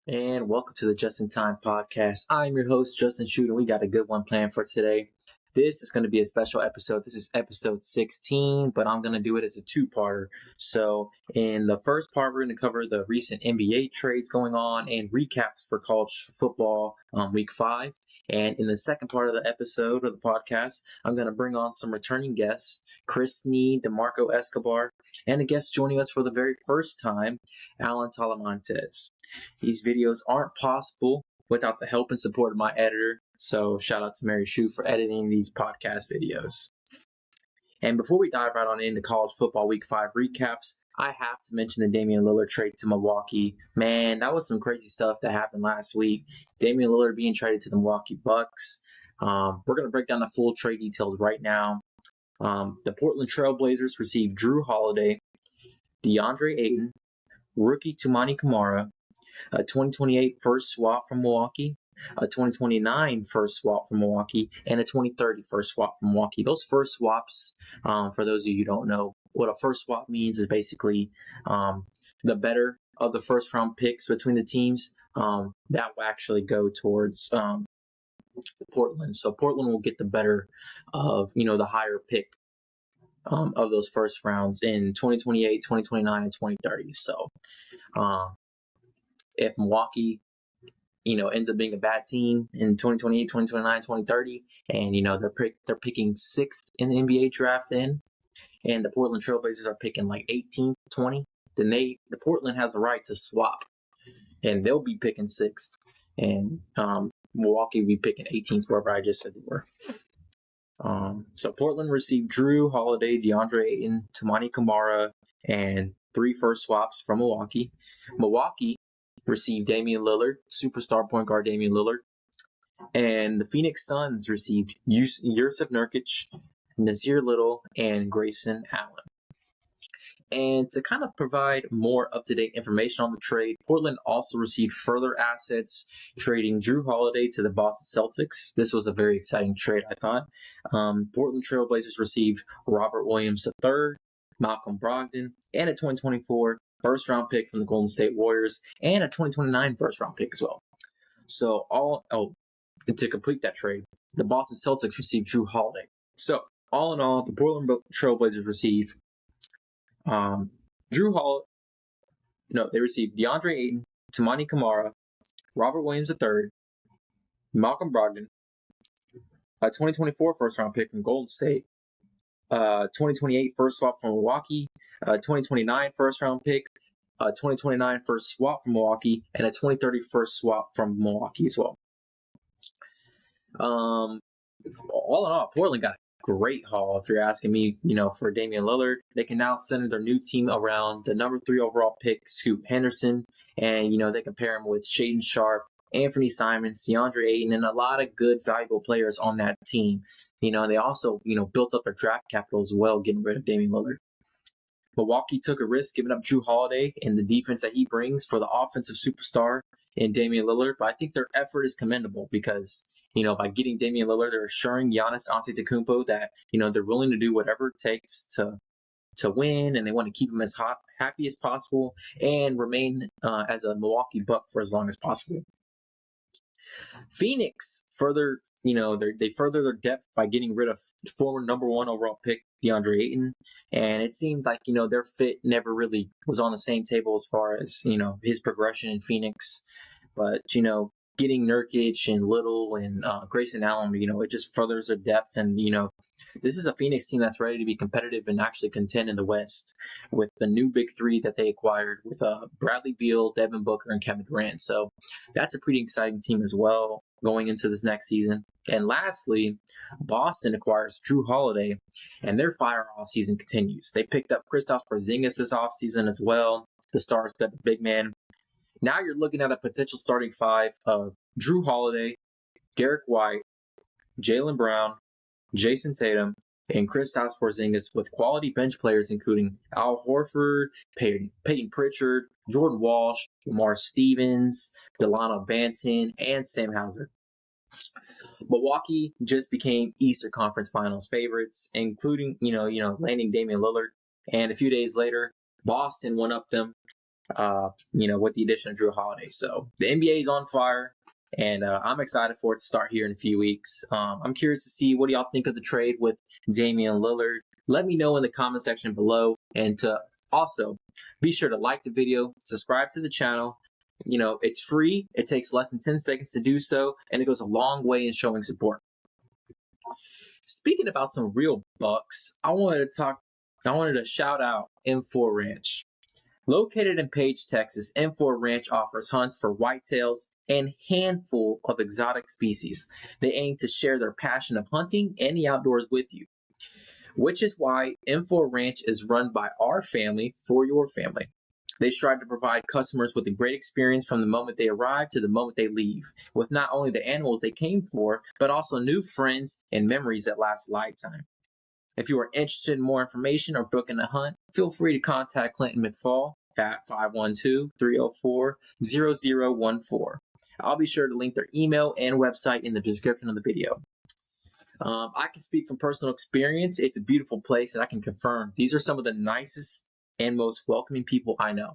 And welcome to the Just in Time podcast. I'm your host, Justin Shute, and we got a good one planned for today. This is going to be a special episode. This is episode 16, but I'm going to do it as a two-parter. So in the first part, we're going to cover the recent NBA trades going on and recaps for college football week 5. And in the second part of the episode of the podcast, I'm going to bring on some returning guests, Kris Sneed, DeMarco Escobar, and a guest joining us for the very first time, Talamantes. These videos aren't possible without the help and support of my editor, so shout out to Mary Shu for editing these podcast videos. And before we dive right on into college football week 5 recaps, I have to mention the Damian Lillard trade to Milwaukee. Man, that was some crazy stuff that happened last week. Damian Lillard being traded to the Milwaukee Bucks. We're going to break down the full trade details right now. The Portland Trail Blazers received Drew Holiday, DeAndre Ayton, rookie Toumani Camara, a 2028 first swap from Milwaukee, a 2029 first swap from Milwaukee, and a 2030 first swap from Milwaukee. Those first swaps, for those of you who don't know, what a first swap means is basically the better of the first round picks between the teams that will actually go towards Portland. So Portland will get the better of, the higher pick of those first rounds in 2028, 2029, and 2030. So if Milwaukee, ends up being a bad team in 2028, 2029, 2030, and, they're picking 6th in the NBA draft then, and the Portland Trailblazers are picking like 18th, 20th, then the Portland has the right to swap, and they'll be picking 6th, and Milwaukee will be picking 18th, wherever I just said they were. So Portland received Drew Holiday, DeAndre Ayton, Toumani Camara, and 3 first swaps from Milwaukee. Milwaukee received Damian Lillard, superstar point guard Damian Lillard. And the Phoenix Suns received Jusuf Nurkic, Nasir Little, and Grayson Allen. And to kind of provide more up-to-date information on the trade, Portland also received further assets, trading Drew Holiday to the Boston Celtics. This was a very exciting trade, I thought. Portland Trailblazers received Robert Williams III, Malcolm Brogdon, and a 2024 first-round pick from the Golden State Warriors, and a 2029 first-round pick as well. So to complete that trade, the Boston Celtics received Drew Holiday. So all in all, the Portland Trailblazers received Drew Holiday. No, they received DeAndre Ayton, Toumani Camara, Robert Williams III, Malcolm Brogdon, a 2024 first-round pick from Golden State, 2028 first swap from Milwaukee, 2029 first round pick, 2029 first swap from Milwaukee, and a 2030 first swap from Milwaukee as well. All in all, Portland got a great haul, if you're asking me, for Damian Lillard. They can now center their new team around the number 3 overall pick, Scoot Henderson, and, they can pair him with Shaedon Sharpe, Anthony Simons, DeAndre Ayton, and a lot of good, valuable players on that team. They also, built up their draft capital as well, getting rid of Damian Lillard. Milwaukee took a risk giving up Drew Holiday and the defense that he brings for the offensive superstar in Damian Lillard, but I think their effort is commendable because, by getting Damian Lillard, they're assuring Giannis Antetokounmpo that, they're willing to do whatever it takes to win, and they want to keep him as happy as possible and remain as a Milwaukee Buck for as long as possible. Phoenix further, they further their depth by getting rid of former number 1 overall pick DeAndre Ayton, and it seemed like their fit never really was on the same table as far as his progression in Phoenix. But getting Nurkic and Little and Grayson Allen, it just furthers their depth, and this is a Phoenix team that's ready to be competitive and actually contend in the West with the new big 3 that they acquired with Bradley Beal, Devin Booker, and Kevin Durant. So that's a pretty exciting team as well going into this next season. And lastly, Boston acquires Drew Holiday, and their fire offseason continues. They picked up Kristaps Porzingis this offseason as well, the star-studded big man. Now you're looking at a potential starting 5 of Drew Holiday, Derek White, Jaylen Brown, Jason Tatum, and Kristaps Porzingis, with quality bench players including Al Horford, Peyton Pritchard, Jordan Walsh, Lamar Stevens, Delano Banton, and Sam Hauser. Milwaukee just became Eastern Conference Finals favorites, including, landing Damian Lillard. And a few days later, Boston went up them with the addition of Drew Holiday. So the NBA is on fire, and I'm excited for it to start here in a few weeks. I'm curious to see, what do y'all think of the trade with Damian Lillard? Let me know in the comment section below, and to also be sure to like the video, subscribe to the channel. It's free. It takes less than 10 seconds to do so, and it goes a long way in showing support. Speaking about some real bucks, I wanted to shout out M4 Ranch. Located in Page, Texas, M4 Ranch offers hunts for whitetails and handful of exotic species. They aim to share their passion of hunting and the outdoors with you, which is why M4 Ranch is run by our family for your family. They strive to provide customers with a great experience from the moment they arrive to the moment they leave, with not only the animals they came for, but also new friends and memories that last a lifetime. If you are interested in more information or booking a hunt, feel free to contact Clinton McPhaul at 512-304-0014. I'll be sure to link their email and website in the description of the video. I can speak from personal experience. It's a beautiful place, and I can confirm these are some of the nicest and most welcoming people I know.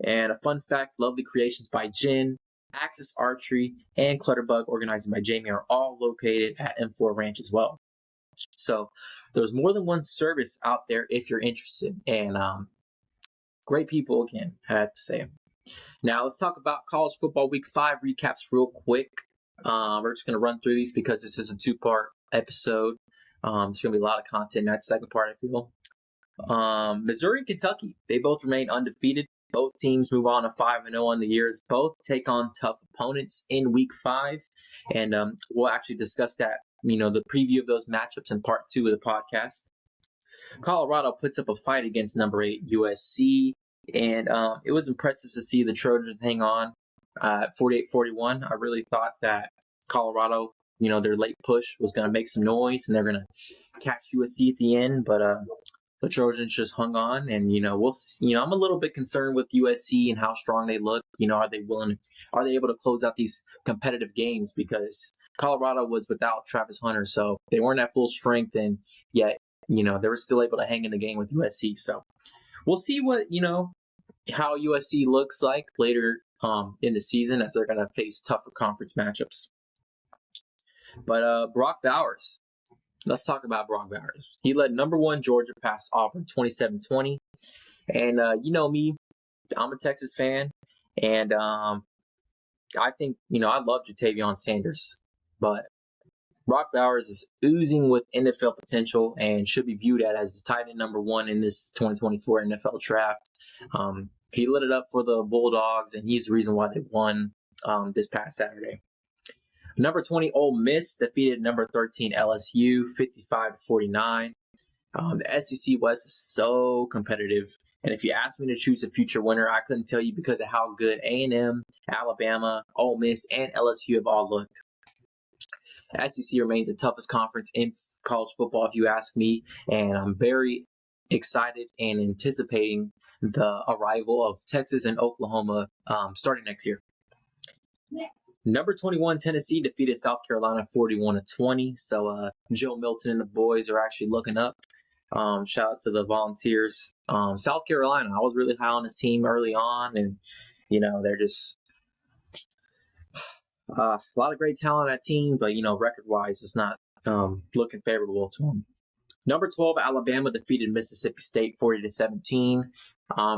And a fun fact, Lovely Creations by Jen, Axis Archery, and Clutterbug Organizing by Jamie are all located at M4 Ranch as well. So there's more than one service out there if you're interested. And great people, again, I have to say. Now let's talk about college football week 5 recaps real quick. We're just going to run through these because this is a 2-part episode. There's going to be a lot of content in that second part, I feel. Missouri and Kentucky, they both remain undefeated. Both teams move on to 5-0 on the years. Both take on tough opponents in week 5. And we'll actually discuss that, the preview of those matchups in part 2 of the podcast. Colorado puts up a fight against number 8 USC. And it was impressive to see the Trojans hang on at 48-41. I really thought that Colorado, their late push was going to make some noise and they're going to catch USC at the end. But the Trojans just hung on, and we'll see. I'm a little bit concerned with USC and how strong they look. Are they able to close out these competitive games? Because Colorado was without Travis Hunter, so they weren't at full strength, and yet they were still able to hang in the game with USC. So we'll see what how USC looks like later in the season, as they're going to face tougher conference matchups. But Brock Bowers. Let's talk about Brock Bowers. He led number 1 Georgia past Auburn 27-20. And you know me, I'm a Texas fan. And I think, I love Jatavion Sanders. But Brock Bowers is oozing with NFL potential and should be viewed as the tight end number 1 in this 2024 NFL draft. He lit it up for the Bulldogs, and he's the reason why they won this past Saturday. Number 20 Ole Miss defeated number 13 LSU 55-49. The SEC West is so competitive, and if you asked me to choose a future winner, I couldn't tell you because of how good A&M, Alabama, Ole Miss, and LSU have all looked. The SEC remains the toughest conference in college football, if you ask me, and I'm very excited and anticipating the arrival of Texas and Oklahoma starting next year. Number 21, Tennessee defeated South Carolina 41-20. So Joe Milton and the boys are actually looking up. Shout out to the Volunteers. South Carolina, I was really high on this team early on, and they're just a lot of great talent on that team, but record-wise, it's not looking favorable to them. Number 12, Alabama defeated Mississippi State 40-17.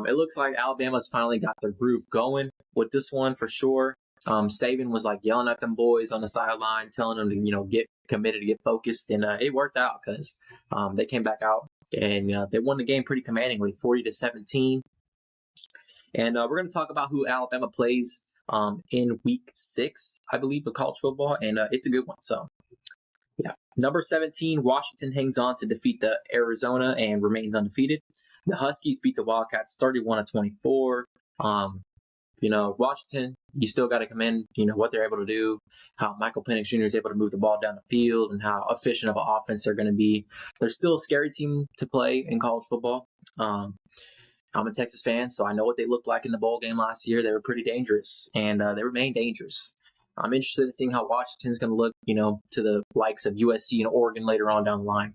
It looks like Alabama's finally got their groove going with this one for sure. Saban was yelling at them boys on the sideline, telling them to get committed, to get focused, and it worked out because they came back out and they won the game pretty commandingly, 40-17. And we're going to talk about who Alabama plays in week 6, I believe, of college football, and it's a good one. So yeah, number 17, Washington hangs on to defeat the Arizona and remains undefeated. The Huskies beat the Wildcats 31-24. Washington, you still got to commend, what they're able to do, how Michael Penix Jr. is able to move the ball down the field, and how efficient of an offense they're going to be. They're still a scary team to play in college football. I'm a Texas fan, so I know what they looked like in the bowl game last year. They were pretty dangerous, and they remain dangerous. I'm interested in seeing how Washington's going to look, to the likes of USC and Oregon later on down the line.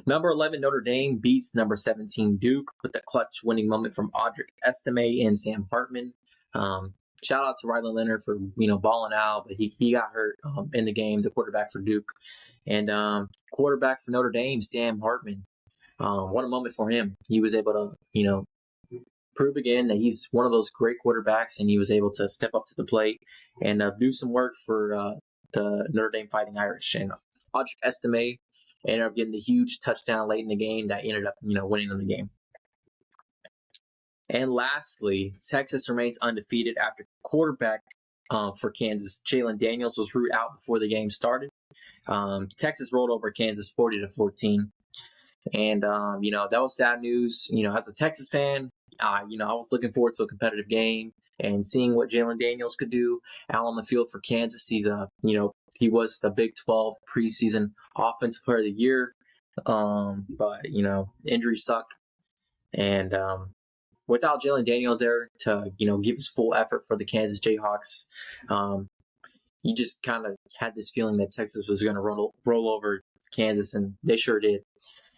Number 11 Notre Dame beats number 17 Duke with a clutch winning moment from Audric Estime and Sam Hartman. Shout out to Rylan Leonard for balling out, but he got hurt in the game, the quarterback for Duke, and quarterback for Notre Dame, Sam Hartman. What a moment for him. He was able to prove again that he's one of those great quarterbacks, and he was able to step up to the plate and do some work for the Notre Dame Fighting Irish. And Audric Estime ended up getting the huge touchdown late in the game that ended up winning them the game. And lastly, Texas remains undefeated after quarterback for Kansas, Jalen Daniels, was ruled out before the game started. Texas rolled over Kansas 40-14. And, that was sad news. As a Texas fan, I was looking forward to a competitive game and seeing what Jalen Daniels could do out on the field for Kansas. He's he was the Big 12 preseason Offensive Player of the Year. But, injuries suck. And without Jalen Daniels there to, give his full effort for the Kansas Jayhawks, you just kind of had this feeling that Texas was going to roll over Kansas, and they sure did.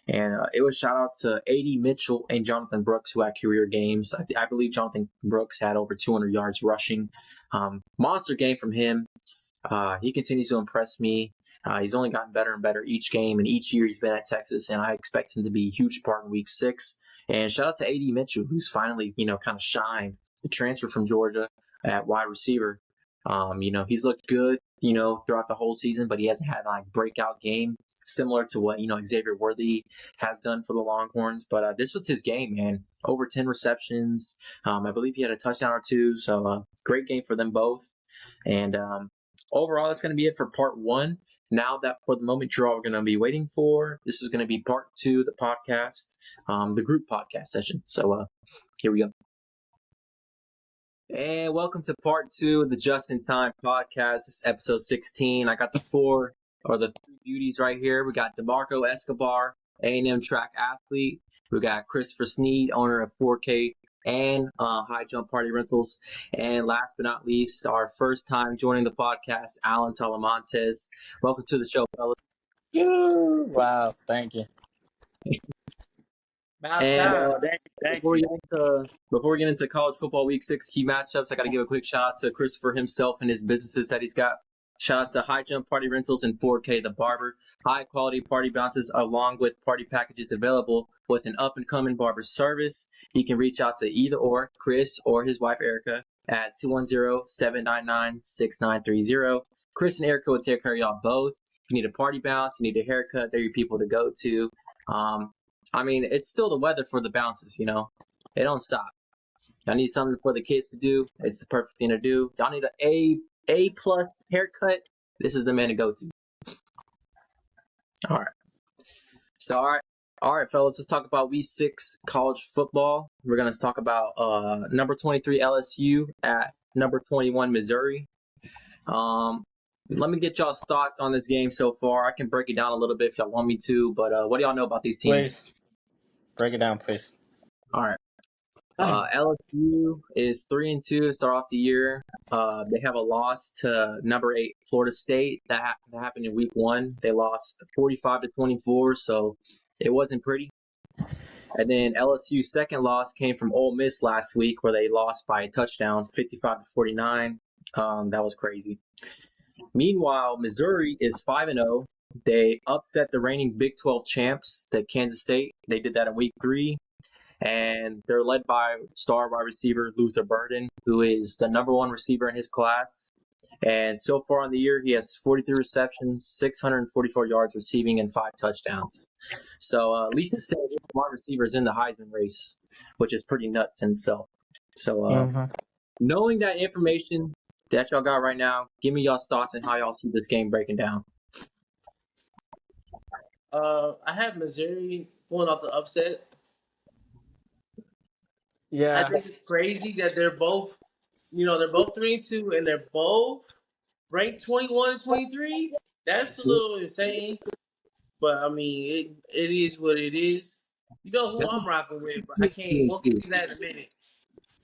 And it was shout out to A.D. Mitchell and Jonathan Brooks, who had career games. I believe Jonathan Brooks had over 200 yards rushing. Monster game from him. He continues to impress me. He's only gotten better and better each game, and each year he's been at Texas, and I expect him to be a huge part in Week 6. And shout out to A.D. Mitchell, who's finally, kind of shined. The transfer from Georgia at wide receiver. He's looked good, throughout the whole season, but he hasn't had like breakout game similar to what Xavier Worthy has done for the Longhorns. But this was his game, man. Over 10 receptions. I believe he had a touchdown or two. So great game for them both. And overall, that's going to be it for part 1. Now that for the moment you're all going to be waiting for, this is going to be part 2 of the podcast, the group podcast session. So here we go. And welcome to part 2 of the Just in Time podcast. This is episode 16. I got the 3 beauties right here. We got DeMarco Escobar, A&M track athlete. We got Kris Sneed, owner of 4K and High Jump Party Rentals. And last but not least, our first time joining the podcast, Alan Talamantes. Welcome to the show, fellas. Wow, thank you. And thank before you. we get into college football Week 6 key matchups, I got to give a quick shout out to Christopher himself and his businesses that he's got. Shout out to High Jump Party Rentals and 4K the Barber. High quality party bounces along with party packages available with an up and coming barber service. He can reach out to either or Chris or his wife Erica at 210-799-6930. Chris and Erica will take care of y'all both. If you need a party bounce, you need a haircut, they're your people to go to. It's still the weather for the bounces, It don't stop. Y'all need something for the kids to do. It's the perfect thing to do. Y'all need an A+ haircut. This is the man to go to. All right. So, all right, fellas, let's talk about Week 6 college football. We're going to talk about number 23 LSU at number 21 Missouri. Let me get y'all's thoughts on this game so far. I can break it down a little bit if y'all want me to, but what do y'all know about these teams? Please. Break it down, please. All right. LSU is 3-2 to start off the year. They have a loss to number 8 Florida State that happened in Week 1. They lost 45-24, so it wasn't pretty. And then LSU's second loss came from Ole Miss last week, where they lost by a touchdown, 55-49. That was crazy. Meanwhile, Missouri is 5-0. They upset the reigning Big 12 champs, the Kansas State. They did that in Week 3. And they're led by star wide receiver Luther Burden, who is the number 1 receiver in his class. And so far in the year, he has 43 receptions, 644 yards receiving, and 5 touchdowns. So at least to say, wide receiver is in the Heisman race, which is pretty nuts in itself. So knowing that information that y'all got right now, give me y'all's thoughts on how y'all see this game breaking down. I have Missouri pulling off the upset. Yeah. I think it's crazy that they're both 3-2, and they're both ranked 21 and 23. That's a little insane, but it is what it is. You know who I'm rocking with, but I can't. We'll get to that in a minute.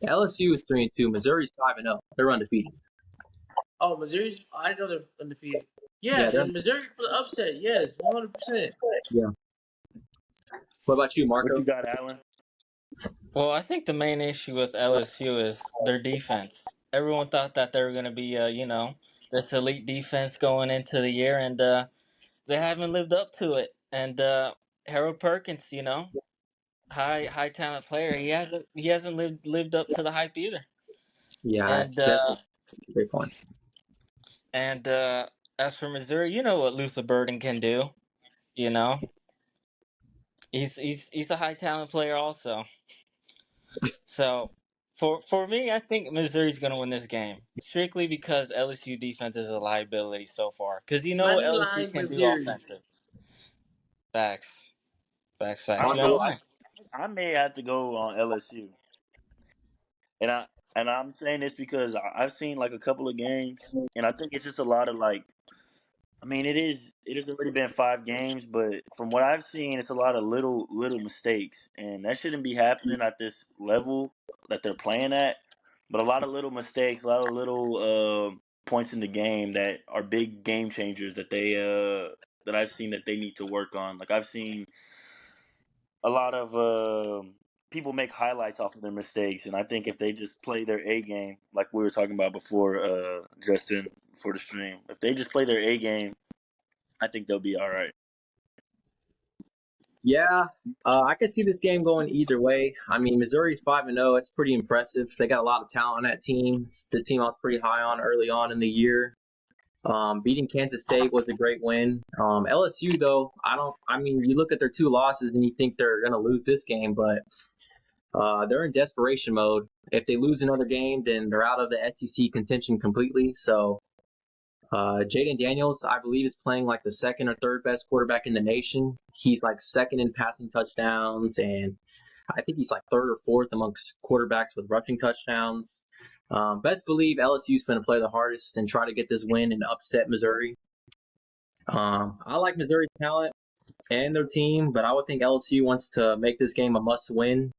LSU is 3-2. Missouri's 5-0. They're undefeated. Oh, Missouri's. I know they're undefeated. Yeah, and Missouri for the upset. Yes, 100%. Yeah. What about you, What you Marco? got, Alan? Well, I think the main issue with LSU is their defense. Everyone thought that they were going to be, this elite defense going into the year, and they haven't lived up to it. And Harold Perkins, high talent player, he hasn't lived up to the hype either. Yeah, And that's a great point. and as for Missouri, you know what Luther Burden can do. You know, he's a high talent player also. So for me, I think Missouri's going to win this game strictly because LSU defense is a liability so far. Because you know what Money LSU line can do Missouri. offensive. Facts, facts. I You know know why? I may have to go on LSU, and I'm saying this because I've seen like a couple of games, and I think it's just a lot of like. I mean, it has already been 5 games, but from what I've seen, it's a lot of little mistakes, and that shouldn't be happening at this level that they're playing at. But a lot of little mistakes, a lot of little points in the game that are big game changers that I've seen that they need to work on. Like I've seen a lot of people make highlights off of their mistakes, and I think if they just play their A game, like we were talking about before, Justin, for the stream, if they just play their A game, I think they'll be all right. Yeah, I can see this game going either way. I mean, Missouri 5-0. It's pretty impressive. They got a lot of talent on that team. It's the team I was pretty high on early on in the year. Beating Kansas State was a great win. LSU though, I mean, you look at their 2 losses and you think they're gonna lose this game, but they're in desperation mode. If they lose another game, then they're out of the SEC contention completely. So Jaden Daniels, I believe, is playing like the second or third best quarterback in the nation. He's like second in passing touchdowns, and I think he's like third or fourth amongst quarterbacks with rushing touchdowns. Best believe LSU's going to play the hardest and try to get this win and upset Missouri. I like Missouri's talent and their team, but I would think LSU wants to make this game a must-win,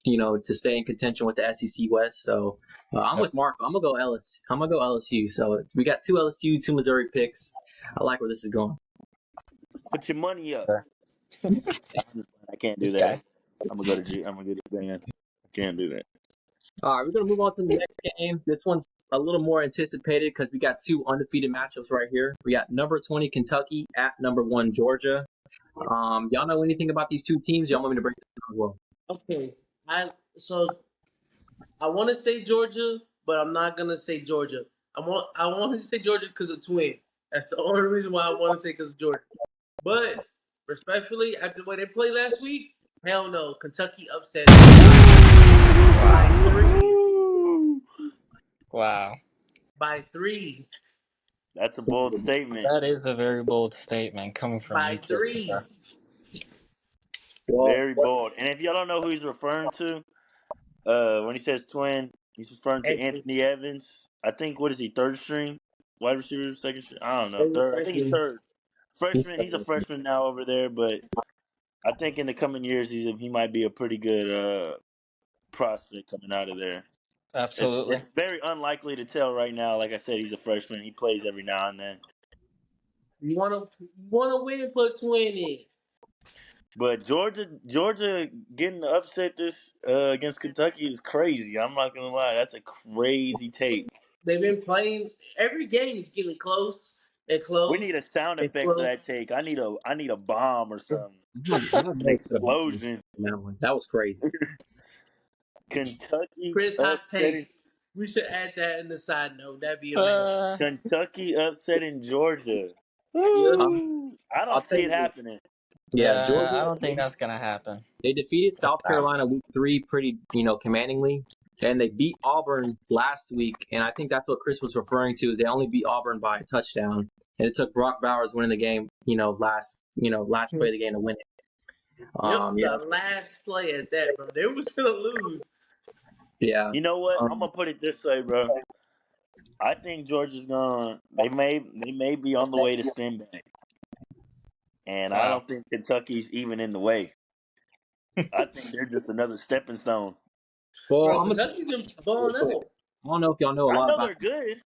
to stay in contention with the SEC West. So I'm with Marco. I'm gonna go LSU. So we got 2 LSU, 2 Missouri picks. I like where this is going. Put your money up. Sure. I can't do that. Okay. I'm gonna go to I'm gonna get a fan. I can't do that. All right, we're gonna move on to the next game. This one's a little more anticipated because we got 2 undefeated matchups right here. We got number 20 Kentucky at number 1 Georgia. Y'all know anything about these 2 teams? Y'all want me to break this down as well? Okay, I want to say Georgia, but I'm not gonna say Georgia. I want to say Georgia because of Twin. That's the only reason why I want to say because of Georgia. But respectfully, after the way they played last week, hell no, Kentucky upset by 3. Wow. By 3. That's a bold statement. That is a very bold statement coming from you, By Christopher. 3. Well, Very bold. And if y'all don't know who he's referring to, when he says twin, he's referring to And Anthony Evans. I think what is he, third string? Wide receiver, second string? I don't know. they were Third. I think he's freshmen. third. Freshman. He's a freshman now over there, but I think in the coming years he might be a pretty good prospect coming out of there. Absolutely. It's very unlikely to tell right now. Like I said, he's a freshman. He plays every now and then. You wanna win, put Twin in. But Georgia getting the upset this against Kentucky is crazy. I'm not gonna lie, that's a crazy take. They've been playing every game is getting close. They're We need a close. sound They're effect for close. that take. I need a bomb or something. I don't An know what about this explosion. on that one. That was crazy. Kentucky Chris, hot upsetting take. We should add that in the side note. That'd be amazing. Uh, Kentucky upsetting Georgia. Yep. Woo! I I'll don't tell see it you. happening. Yeah, Georgia. I don't think that's gonna happen. They defeated It's South not. Carolina week 3 pretty, commandingly. And they beat Auburn last week. And I think that's what Chris was referring to is they only beat Auburn by a touchdown. And it took Brock Bowers winning the game, last play of the game to win it. Yep. Yeah. The last play at that, bro. They was gonna lose. Yeah. You know what? I'm Um, gonna put it this way, bro. I think Georgia's gonna they may be on the way to spin back. And I Wow. don't think Kentucky's even in the way. I think they're just another stepping stone. well, Bro, I'm going to Kentucky's been balling quick. out. I don't know if y'all know a I lot know about they're good.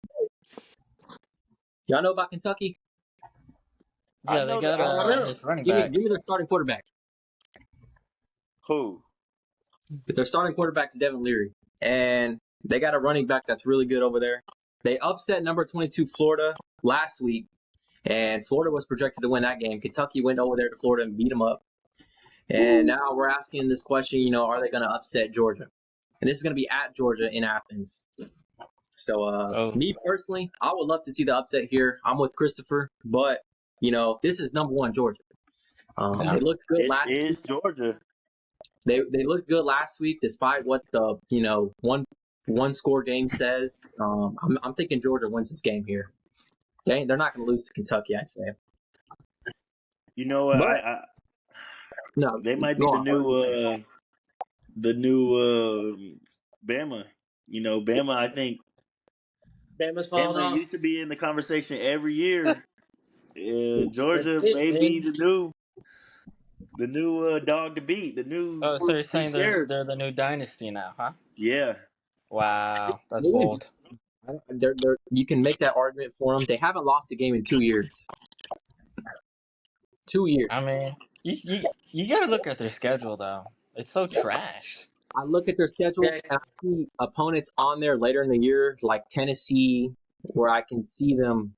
y'all know about Kentucky. I Yeah, they know that got I don't know. his running Give me back. their starting quarterback. Who? Their starting quarterback is Devin Leary, and they got a running back that's really good over there. They upset number 22 Florida last week, and Florida was projected to win that game. Kentucky went over there to Florida and beat them up. And now we're asking this question, are they going to upset Georgia? And this is going to be at Georgia in Athens. So, me personally, I would love to see the upset here. I'm with Christopher, but, this is number one Georgia. They looked good last It is week. Georgia. They looked good last week, despite what the one score game says. I'm thinking Georgia wins this game here. They're not going to lose to Kentucky, I'd say. You know what? But no, They might be go on. the new Bama. Bama. I think Bama's falling Bama off. used to be in the conversation every year. Georgia That's it, may be man. the new dog to beat. The new Oh, so you're saying scared. they're the new dynasty now, huh? Yeah. Wow, that's Maybe. bold. You can make that argument for them. They haven't lost a game in 2 years. 2 years. I mean, you got to look at their schedule though. It's so trash. I look at their schedule Yeah, and I see opponents on there later in the year, like Tennessee, where I can see them,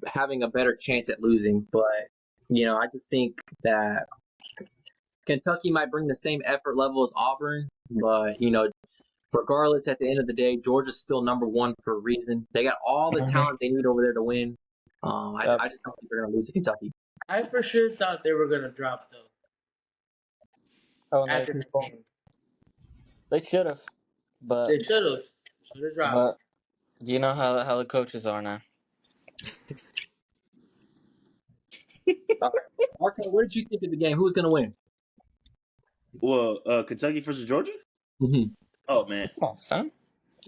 having a better chance at losing. But, I just think that Kentucky might bring the same effort level as Auburn. But, regardless, at the end of the day, Georgia's still number one for a reason. They got all the talent they need over there to win. Yep. I just don't think they're going to lose to Kentucky. I for sure thought they were gonna drop though Oh, no, after the game. they should have, but They should have dropped. but you know how the coaches are now. All right. Marco, what did you think of the game? Who's going to win? Well, Kentucky versus Georgia. Mm-hmm. Oh man. Come on, son.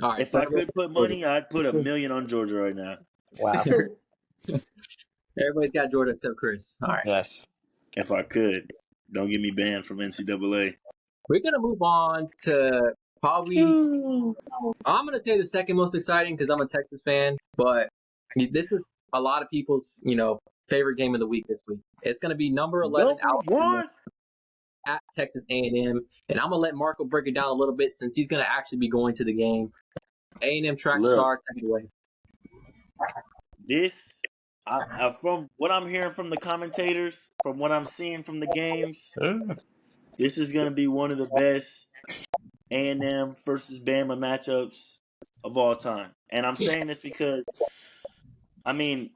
All right. If I could put money, I'd put $1 million on Georgia right now. Wow. Everybody's got Georgia except Chris. All right. Yes. If I could, don't get me banned from NCAA. We're going to move on to probably, I'm going to say the second most exciting because I'm a Texas fan, but this is a lot of people's, favorite game of the week this week. It's going to be number 11 Number one. at Texas A&M, and I'm going to let Marco break it down a little bit since he's going to actually be going to the game. A&M track star, take it away. This, from what I'm hearing from the commentators, from what I'm seeing from the games, this is going to be one of the best A&M versus Bama matchups of all time. And I'm saying this because, I mean,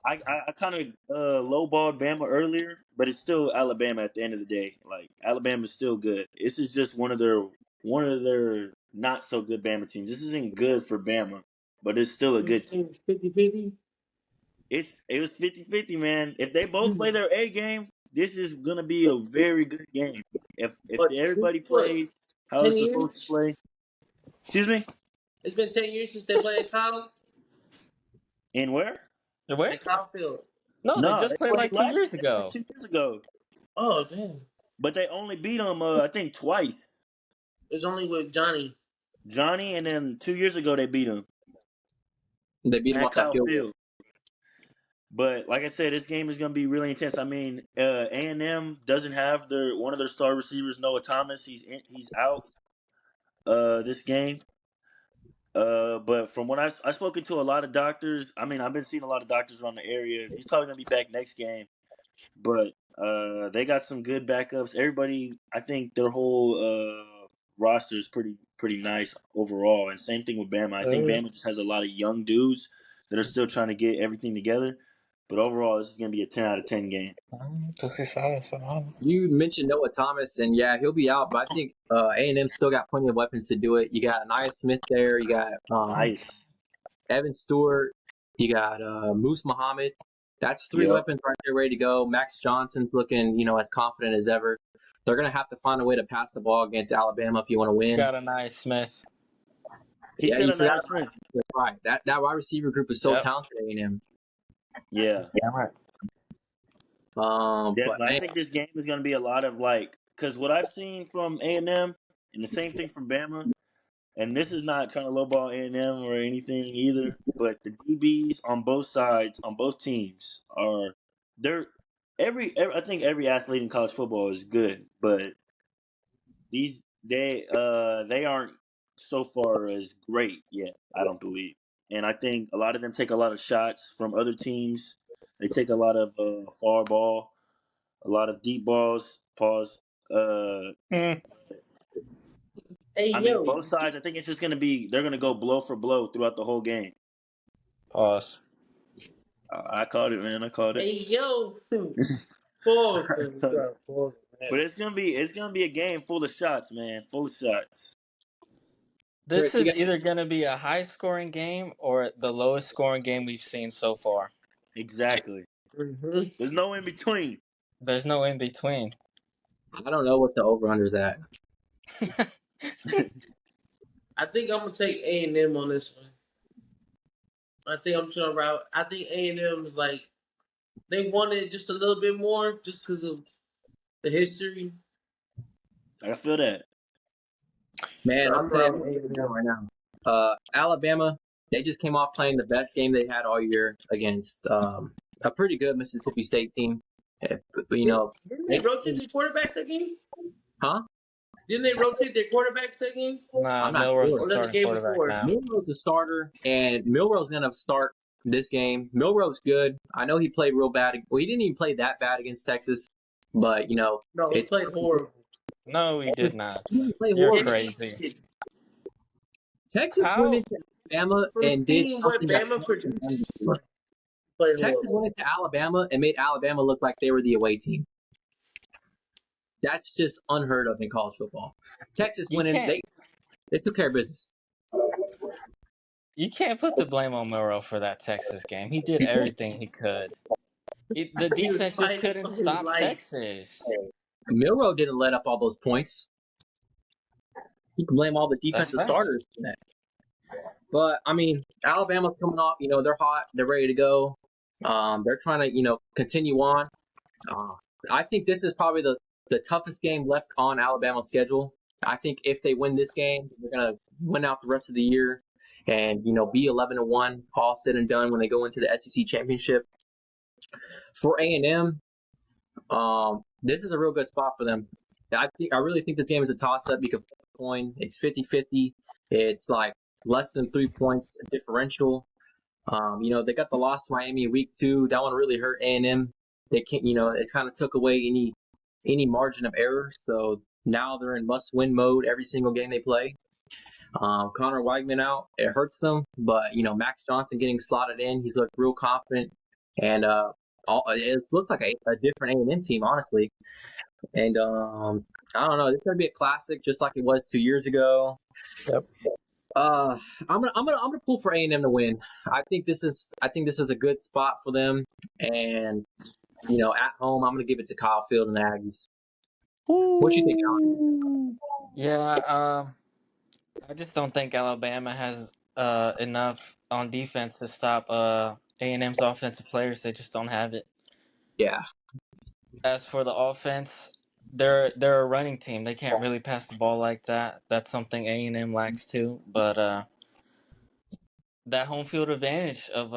I kind of lowballed Bama earlier, but it's still Alabama at the end of the day. Like, Alabama's still good. This is just one of their not so good Bama teams. This isn't good for Bama, but it's still a good team. 50-50. It was 50-50, man. If they both play their A game, this is gonna be a very good game. If everybody plays how 10 it's supposed years? to play. Excuse me? It's been 10 years since they played Kyle. In where? Where? At Kyle Field. No, they just played like 2 years ago. 2 years ago. Oh damn! But they only beat them, I think, twice. It was only with Johnny. And then 2 years ago they beat them They beat him at off that Kyle field. Field. But like I said, this game is gonna be really intense. I mean, A&M doesn't have one of their star receivers, Noah Thomas. He's out this game. But from what I've spoken to a lot of doctors, I mean, I've been seeing a lot of doctors around the area. He's probably gonna be back next game. But they got some good backups. Everybody, I think their whole roster is pretty nice overall. And same thing with Bama. I think Bama just has a lot of young dudes that are still trying to get everything together. But overall, this is gonna be a 10 out of 10 game. You mentioned Noah Thomas, and yeah, he'll be out, but I think A&M still got plenty of weapons to do it. You got Anaya Smith there. You got Nice. Evan Stewart. You got Moose Muhammad. That's three Yep. weapons right there ready to go. Max Johnson's looking, as confident as ever. They're going to have to find a way to pass the ball against Alabama if you want to win. Got a nice Smith. Yeah, you forgot. Sprint. Right. That wide receiver group is so Yep. talented at A&M. Yeah. Yeah, right. Yeah, But but I think this game is going to be a lot of because what I've seen from A&M and the same thing from Bama, and this is not trying to lowball A&M or anything either, but the DBs on both sides, on both teams, they're I think every athlete in college football is good, but they aren't so far as great yet. I don't believe, and I think a lot of them take a lot of shots from other teams. They take a lot of far ball, a lot of deep balls. Pause. Uh, Hey I mean, yo, both sides. I think it's just gonna be they're gonna go blow for blow throughout the whole game. Pause. I called it, man. I called it. hey yo, pause. Pause. But it's gonna be a game full of shots, man. Full of shots. This Chris, you is got either going to be a high scoring game or the lowest scoring game we've seen so far. Exactly. Mm-hmm. There's no in between. There's no in between. I don't know what the over-under's at. I think I'm gonna take A&M on this one. I think I'm trying route. I think A&M is like they wanted just a little bit more just because of the history. I feel that. Man, But I'll I'm tell you riding A&M. right now. Alabama, they just came off playing the best game they had all year against a pretty good Mississippi State team. You know, Didn't they they, rotate their quarterbacks that game? huh? Didn't they rotate their quarterbacks that game? Nah, I'm not Milrose's sure. the Or that the starting game quarterback before? now. Milrose's a starter, and Milrose's gonna start this game. Milrose's good. I know he played real bad. Well, he didn't even play that bad against Texas, but No, he it's played horrible. No, he did not. he didn't play You're Yes, horrible. he crazy. did. Texas went How? into Alabama For a and did team what something that Bama Texas had done produces, before. played Texas horrible. went into Alabama and made Alabama look like they were the away team. That's just unheard of in college football. Texas You went in, can't. they took care of business. You can't put the blame on Milroe for that Texas game. He did everything he could. The He was defense just fighting couldn't for his stop life. Texas. Milroe didn't let up all those points. You can blame all the That's defensive facts. starters for that. But I mean, Alabama's coming off. They're hot. They're ready to go. They're trying to continue on. Uh, I think this is probably the toughest game left on Alabama's schedule. I think if they win this game, they're gonna win out the rest of the year, and be 11-1, all said and done when they go into the SEC championship. For A&M, this is a real good spot for them. I really think this game is a toss-up. You can flip a coin. It's 50-50. It's like less than 3 points differential. They got the loss to Miami week 2. That one really hurt A&M. They can't, it kind of took away any margin of error. So now they're in must-win mode every single game they play. Connor Weigman out, it hurts them, but Max Johnson getting slotted in, he's looked real confident, and it's looked like a different A&M team, honestly. And I don't know, this is gonna be a classic, just like it was 2 years ago. Yep. I'm gonna pull for A&M to win. I think this is a good spot for them, and at home, I'm gonna give it to Kyle Field and the Aggies. What you think, Alan? Yeah, I just don't think Alabama has enough on defense to stop A&M's offensive players. They just don't have it. Yeah, As for the offense, they're a running team. They can't really pass the ball like that. That's something A&M lacks too. But that home field advantage of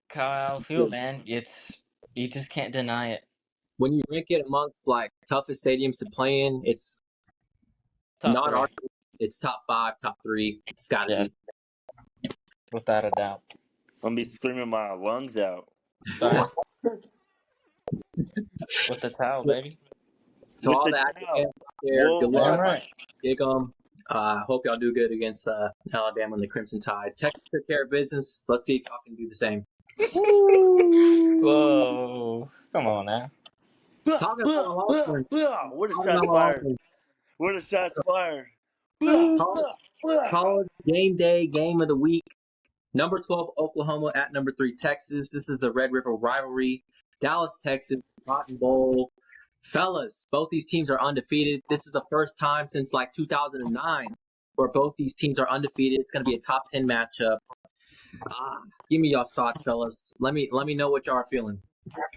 Kyle Field, man, you just can't deny it. when you rank it amongst like toughest stadiums to play in, it's Top not three, our. It's top 5, top 3. It's got to yes, be. without a doubt. I'm gonna be screaming my lungs out Sorry, with the towel, So, baby. so with all the the Aggie towel. fans out there, Whoa, good Damn luck. whoa. right. Gig 'em. Hope y'all do good against Alabama and the Crimson Tide. Texas took care of business. Let's see if y'all can do the same. Whoa, come on now. Talking about my Longhorns. Where the Talking about shots my fired? Longhorns. Where the shots fired? College game day, game of the week. Number 12, Oklahoma at number 3, Texas. This is the Red River rivalry. Dallas, Texas, Cotton Bowl. Fellas, both these teams are undefeated. This is the first time since like 2009 where both these teams are undefeated. It's going to be a top 10 matchup. Give me y'all's thoughts, fellas. Let me know what y'all are feeling.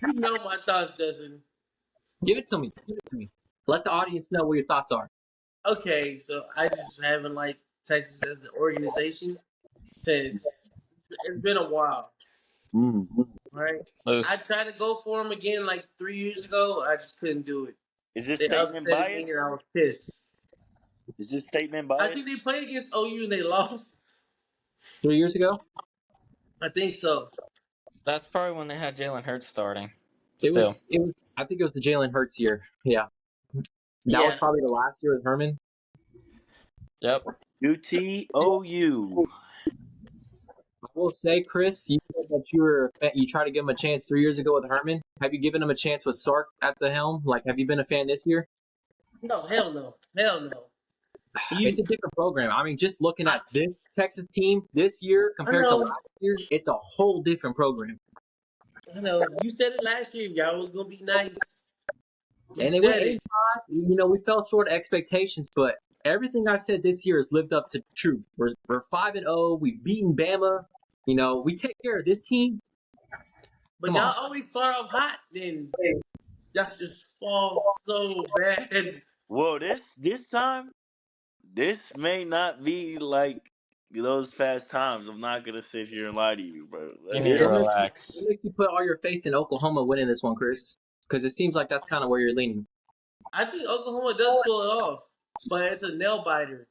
You know my thoughts, Justin. Give it to me. Give it to me. Let the audience know what your thoughts are. Okay, so I just haven't liked Texas as an organization since it's been a while, right? I Loose. tried to go for them again like 3 years ago. I just couldn't do it. Is this They Satan and upset bias? me, and I was pissed. Is this statement I biased? think they played against OU and they lost. 3 years ago. I think so. That's probably when they had Jalen Hurts starting. It Still, was. It was. I think it was the Jalen Hurts year. Yeah, that was Yeah. probably the last year with Herman. yep. UTOU. I will say, Chris, you said that you tried to give him a chance 3 years ago with Herman. Have you given him a chance with Sark at the helm? Like, have you been a fan this year? No, hell no. Hell no. It's You a different program. I mean, just looking I, at this Texas team this year I compared to know. last year, it's a whole different program. I know. You said it last year. Y'all was gonna be nice. You And they went said eight. it. We fell short of expectations, but everything I've said this year has lived up to truth. We're 5-0. We've beaten Bama. We take care of this team. But Come on. y'all always start off hot, then y'all just fall so bad. Well, this time, this may not be like those past times. I'm not gonna sit here and lie to you, bro. You Like, need to What this, makes, relax. what makes you put all your faith in Oklahoma winning this one, Chris? Because it seems like that's kind of where you're leaning. I think Oklahoma does pull it off, but it's a nail biter.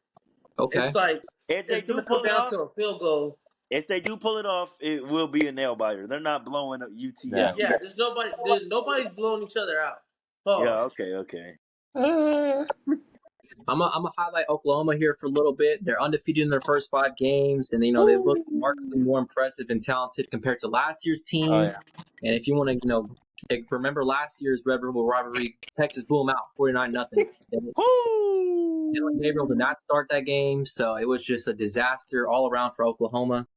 Okay. It's like if they it's do gonna come pull it down off, to a field goal. it will be a nail biter. They're not blowing up UT Yeah. out. Yeah, nobody's blowing each other out. Yeah. Pause. Okay. I'm gonna highlight Oklahoma here for a little bit. They're undefeated in their first 5 games, and they look remarkably more impressive and talented compared to last year's Oh team. yeah. And if you want to, remember last year's Red River rivalry, Texas blew them out 49-0. Dylan Gabriel did Woo! not start that game, so it was just a disaster all around for Oklahoma.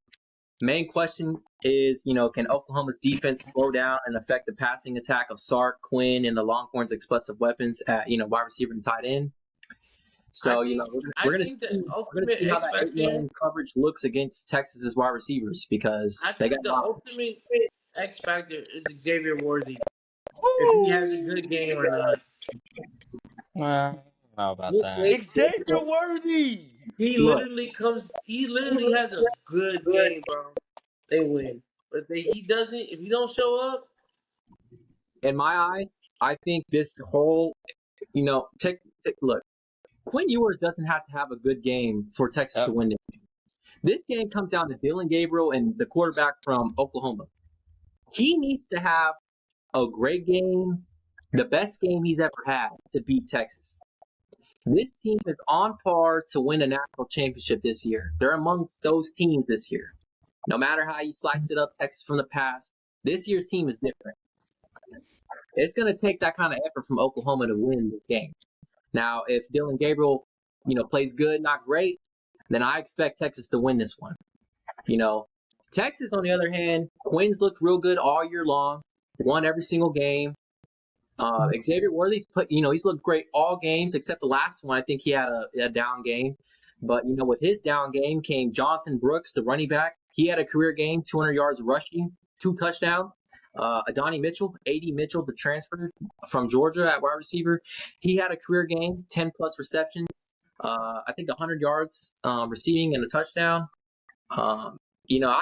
Main question is, can Oklahoma's defense slow down and affect the passing attack of Sark, Quinn, and the Longhorns' explosive weapons at wide receiver and tight end? I So think I we're gonna think the see ultimate how X that factor. 8-man coverage looks against Texas's wide receivers I because they got think a the lot. ultimate X factor is Xavier Worthy. If he has a good game or not. Well, I don't know about We'll that. see. Xavier Worthy. Look, He literally has a good game, bro. They win. But if he don't show up, in my eyes, I think this whole look. Quinn Ewers doesn't have to have a good game for Texas to Yep. win it. This game comes down to Dylan Gabriel and the quarterback from Oklahoma. He needs to have a great game, the best game he's ever had to beat Texas. This team is on par to win a national championship this year. They're amongst those teams this year. No matter how you slice it up, Texas from the past, this year's team is different. It's going to take that kind of effort from Oklahoma to win this game. Now, if Dylan Gabriel, plays good, not great, then I expect Texas to win this one. Texas, on the other hand, Quinn's looked real good all year long, won every single game. Xavier Worthy's he's looked great all games except the last one. I think he had a down game. But, with his down game came Jonathan Brooks, the running back. He had a career game, 200 yards rushing, 2 touchdowns. Adonai Mitchell, A.D. Mitchell, the transfer from Georgia at wide receiver. He had a career game, 10-plus receptions. I think 100 yards receiving and a touchdown. I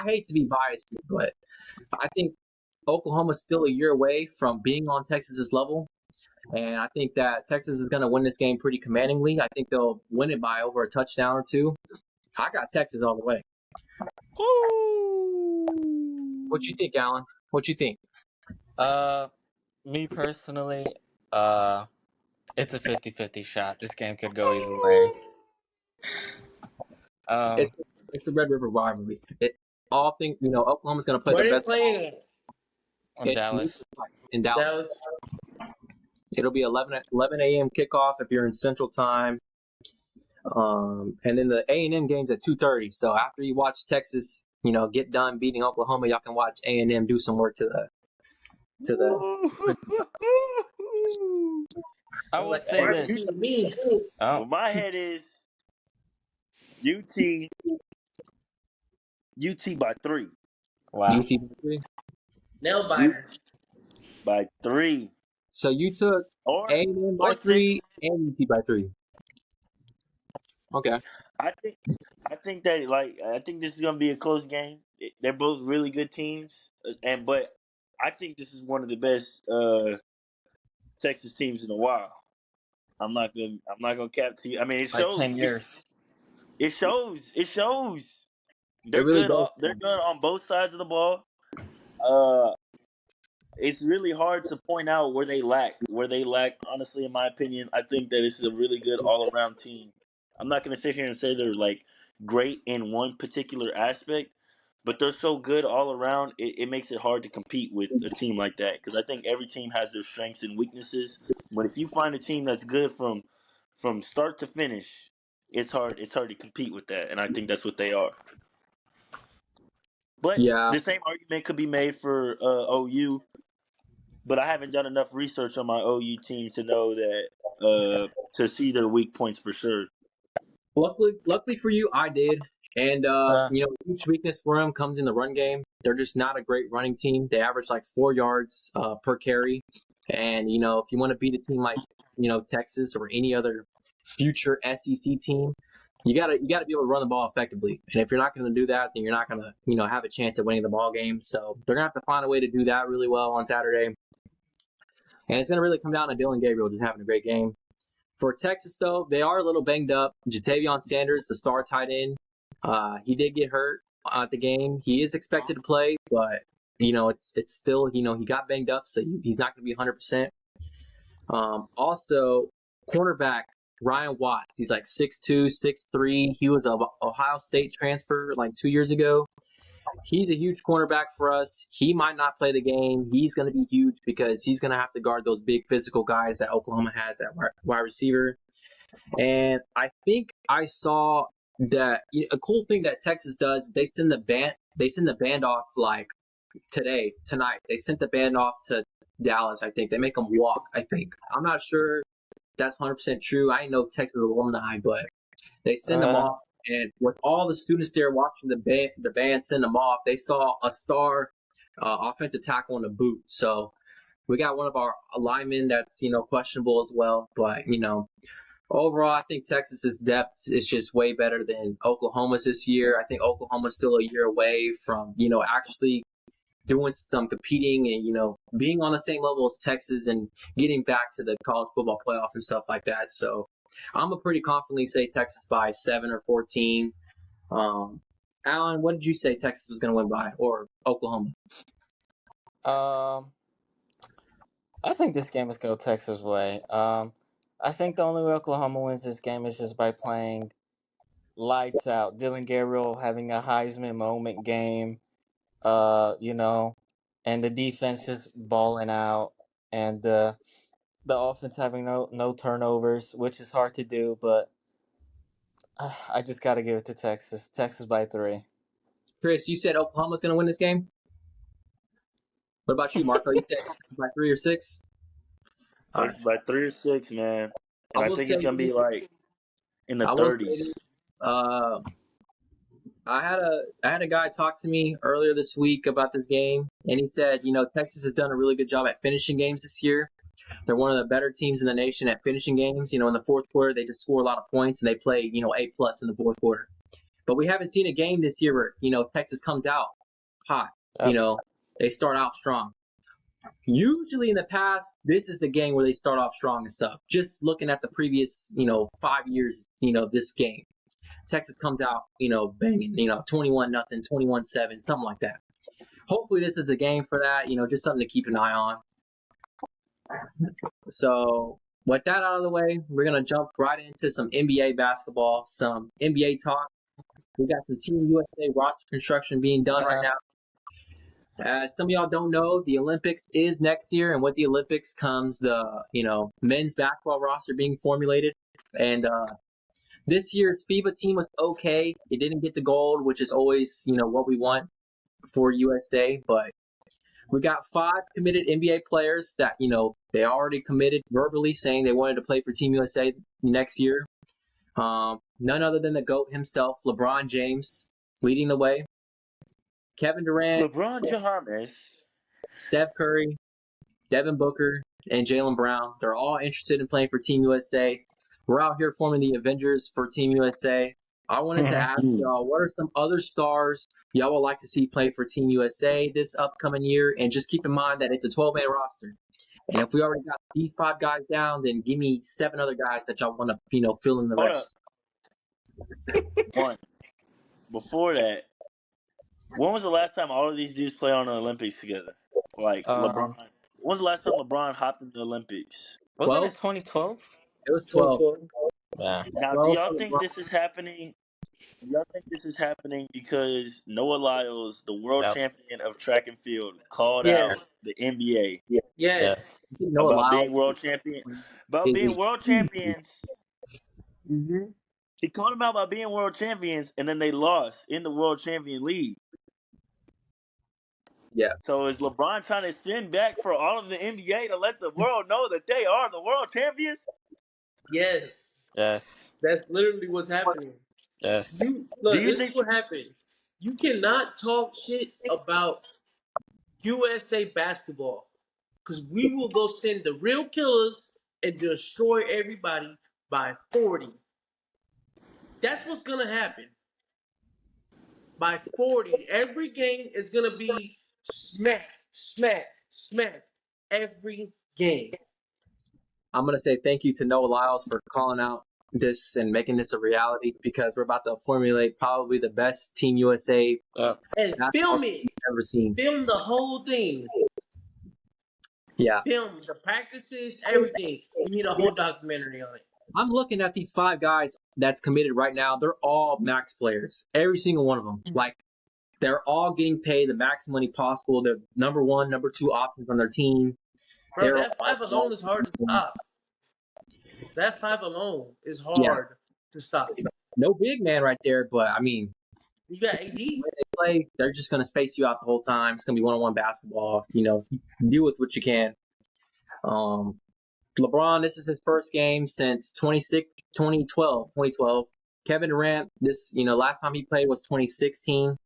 hate to be biased here, but I think Oklahoma's still a year away from being on Texas's level. And I think that Texas is going to win this game pretty commandingly. I think they'll win it by over a touchdown or 2. I got Texas all the way. What you think, Alan? What you think? Me personally, it's a 50-50 shot. This game could go either way. It's Um, it's the Red River rivalry. Oklahoma's going to play where their they best. playing at? It's Dallas. in Dallas. Dallas. It'll be 11 a.m. kickoff if you're in Central Time. And then the A&M game's at 2:30. So after you watch Texas, get done beating Oklahoma, y'all can watch A&M do some work to the. I Sounds will like a say barbecue this. to me. Oh, Well, my head is UT by 3. wow. UT3. Nail UT biter. by 3 So you took or A&M by or 6. 3 and UT by 3. Okay. I think I think this is gonna be a close game. They're both really good teams, but I think this is one of the best Texas teams in a while. I'm not gonna cap to you. I mean, it Like shows. 10 years. It shows. It shows. It They're really good. does. They're good on both sides of the ball. Uh, it's really hard to point out where they lack. Where they lack, honestly, in my opinion, I think that this is a really good all around team. I'm not going to sit here and say they're like great in one particular aspect, but they're so good all around. It makes it hard to compete with a team like that because I think every team has their strengths and weaknesses. But if you find a team that's good from start to finish, it's hard. It's hard to compete with that, and I think that's what they are. But Yeah. the same argument could be made for OU. But I haven't done enough research on my OU team to know that to see their weak points for sure. Luckily for you, I did. And Uh, huge weakness for them comes in the run game. They're just not a great running team. They average like 4 yards per carry. And if you want to beat a team like Texas or any other future SEC team, you gotta be able to run the ball effectively. And if you're not going to do that, then you're not going to have a chance at winning the ball game. So they're gonna have to find a way to do that really well on Saturday. And it's going to really come down to Dylan Gabriel just having a great game. For Texas, though, they are a little banged up. Jatavion Sanders, the star tight end, he did get hurt at the game. He is expected to play, but it's still he got banged up, so he's not going to be 100%. Also, cornerback Ryan Watts, he's like 6'2", 6'3". He was an Ohio State transfer like 2 years ago. He's a huge cornerback for us. He might not play the game. He's going to be huge because he's going to have to guard those big physical guys that Oklahoma has at wide receiver. And I think I saw that a cool thing that Texas does. They send the band off like tonight. They sent the band off to Dallas. I think they make them walk. I think I'm not sure that's 100% true. I know Texas alumni, but they send them uh, off. And with all the students there watching the band send them off, they saw a star offensive tackle in a boot. So we got one of our linemen that's questionable as well. But overall, I think Texas's depth is just way better than Oklahoma's this year. I think Oklahoma's still a year away from actually doing some competing and being on the same level as Texas and getting back to the college football playoffs and stuff like that. So I'm gonna pretty confidently say Texas by 7 or 14. Alan, what did you say Texas was gonna win by, or Oklahoma? um, I think this game is go Texas way. I think the only way Oklahoma wins this game is just by playing lights out. Dylan Gabriel having a Heisman moment game. You know, and the defense just balling out, and the offense having no turnovers, which is hard to do, but I just got to give it to Texas. Texas by 3. Kris, you said Oklahoma's gonna win this game. What about you, Marco? You said Texas by 3 or 6. All right. Texas by 3 or 6, man, I and I will think say it's gonna be like in the I will say 30s. this. I had a guy talk to me earlier this week about this game, and he said, Texas has done a really good job at finishing games this year. They're one of the better teams in the nation at finishing games. In the fourth quarter, they just score a lot of points and they play, A+ in the fourth quarter. But we haven't seen a game this year where, Texas comes out hot. Yep. They start out strong. Usually in the past, this is the game where they start off strong and stuff. Just looking at the previous, 5 years, this game. Texas comes out, banging, 21-0, 21-7, something like that. Hopefully this is a game for that, just something to keep an eye on. So with that out of the way, we're going to jump right into some NBA basketball, some NBA talk. We got some Team USA roster construction being done right now. As some of y'all don't know, the Olympics is next year, and with the Olympics comes the, men's basketball roster being formulated. And this year's FIBA team was okay. It didn't get the gold, which is always, what we want for USA. But we got 5 committed NBA players that, they already committed verbally saying they wanted to play for Team USA next year. None other than the GOAT himself, LeBron James, leading the way. Kevin Durant, LeBron James, Steph Curry, Devin Booker, and Jaylen Brown. They're all interested in playing for Team USA. We're out here forming the Avengers for Team USA. I wanted to ask y'all, what are some other stars y'all would like to see play for Team USA this upcoming year? And just keep in mind that it's a 12-man roster. And if we already got these 5 guys down, then give me 7 other guys that y'all want to, fill in the Hold up. rest. One. Before that, when was the last time all of these dudes played on the Olympics together? Like LeBron. When was the last time LeBron hopped in the Olympics? Wasn't 12? it 2012? It was 12. 2012. Yeah. Now, do 12 y'all for think LeBron. this is happening? Do y'all think this is happening because Noah Lyles, the world Yep. champion of track and field, called Yes. out the NBA Yes. Yes. I think Noah about Lyles being world champion? About is being world easy. champions. Mm-hmm. He called them out about being world champions, and then they lost in the World Champion League. Yeah. So is LeBron trying to spin back for all of the NBA to let the world know that they are the world champions? Yes. Yes. That's literally what's happening. Yes. You Do look, you this is think? what happened. You cannot talk shit about USA basketball because we will go send the real killers and destroy everybody by 40. That's what's gonna happen. By 40. Every game is gonna be smack, smack, smack. Every game. I'm going to say thank you to Noah Lyles for calling out this and making this a reality because we're about to formulate probably the best Team USA Yep. And basketball film team it. we've ever seen. Film the whole thing. Yeah. Film the practices, everything. We need a whole documentary on it. I'm looking at these 5 guys that's committed right now. They're all max players. Every single one of them. Like, they're all getting paid the max money possible. They're number 1, number 2 options on their team. Bro, They're that all, 5 alone is hard to stop. That 5 alone is yeah, hard to stop. no big man right there, but I mean, You got AD. when they play, they're just going to space you out the whole time. It's going to be one-on-one basketball. Deal with what you can. LeBron, this is his first game since 2012. Kevin Durant, last time he played was 2016.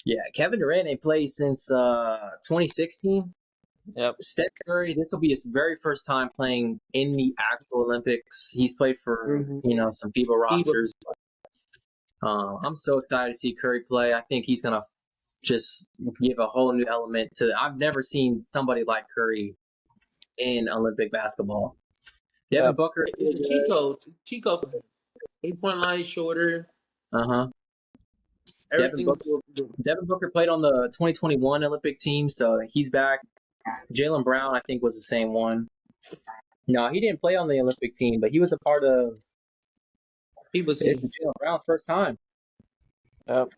Yeah, Kevin Durant ain't played since 2016. Yep. Steph Curry, this will be his very first time playing in the actual Olympics. He's played for, some FIBA rosters. I'm so excited to see Curry play. I think he's going to just give a whole new element to. I've never seen somebody like Curry in Olympic basketball. Devin Yep. Booker. It's a cheat code. Cheat code for him. 3-point line shorter. Uh-huh. Devin Everything's Booker played on the 2021 Olympic team, so he's back. Jaylen Brown, I think, was the same one. No, he didn't play on the Olympic team, but he was a part of people team. Jaylen Brown's first time. Yep.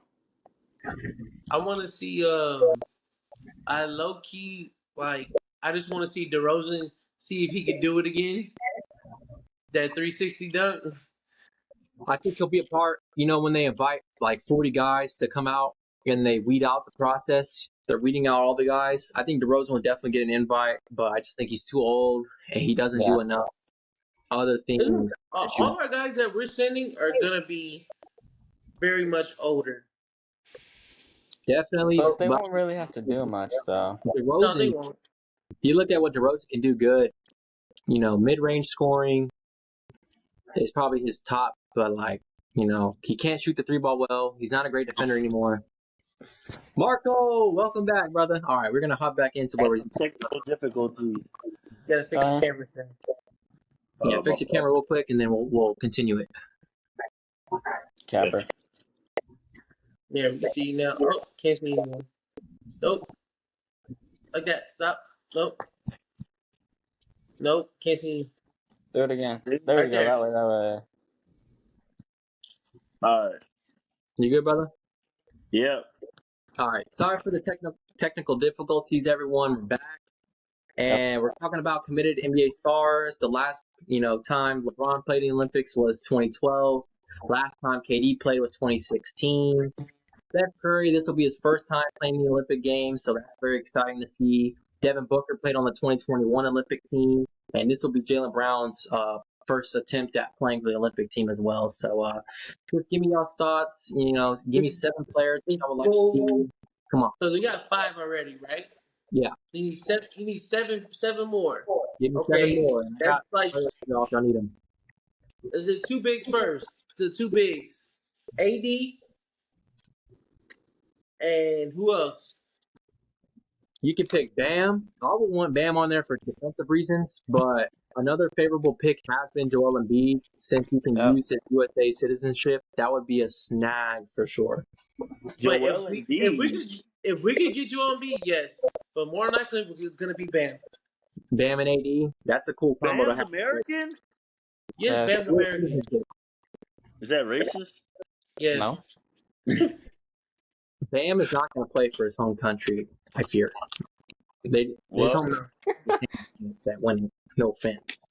I want to see. I low key I just want to see DeRozan see if he could do it again. That 360 dunk. I think he'll be a part, when they invite like 40 guys to come out and they weed out the process. They're weeding out all the guys. I think DeRozan will definitely get an invite, but I just think he's too old and he doesn't do enough other things. All our guys that we're sending are gonna be very much older. Definitely. But they But won't really have to do much, though. No, they DeRozan, won't. if you look at what DeRozan can do good, mid-range scoring is probably his top, but he can't shoot the 3-ball well. He's not a great defender anymore. Marco, welcome back, brother. All right, we're going to hop back into where we're... Technical difficulty. Gotta fix the camera thing. Yeah, fix your camera real quick, and then we'll continue it. Capper. Yeah, we can see you now. Oh, can't see anymore. Nope. Like that. Stop. Nope. Nope. Can't see you. Do it again. There Right we go. there. That way. All right. You good, brother? Yeah. All right. Sorry for the technical difficulties, everyone. We're back. And we're talking about committed NBA stars. The last, time LeBron played in the Olympics was 2012. Last time KD played was 2016. Steph Curry, this will be his first time playing the Olympic Games, so that's very exciting to see. Devin Booker played on the 2021 Olympic team, and this will be Jaylen Brown's first attempt at playing for the Olympic team as well. So just give me y'all's thoughts. Give me 7 players that I would like to see. Come on. So we got 5 already, right? Yeah. You need 7. You need seven more. Give me Okay. 7 more. That's like. Y'all if y'all need them. Is the 2 bigs first? The 2 bigs. AD. And who else? You could pick Bam. I would want Bam on there for defensive reasons, but another favorable pick has been Joel Embiid. Since you can use his USA citizenship, that would be a snag for sure. But Joel Embiid. if we could get you on B, yes. But more than likely, it's gonna be Bam. Bam and AD, that's a cool combo to Bam's have. American? Yes, Yes. Bam's American. Is that racist? Yes. No. Bam is not going to play for his home country, I fear. His Well, home that win. No offense.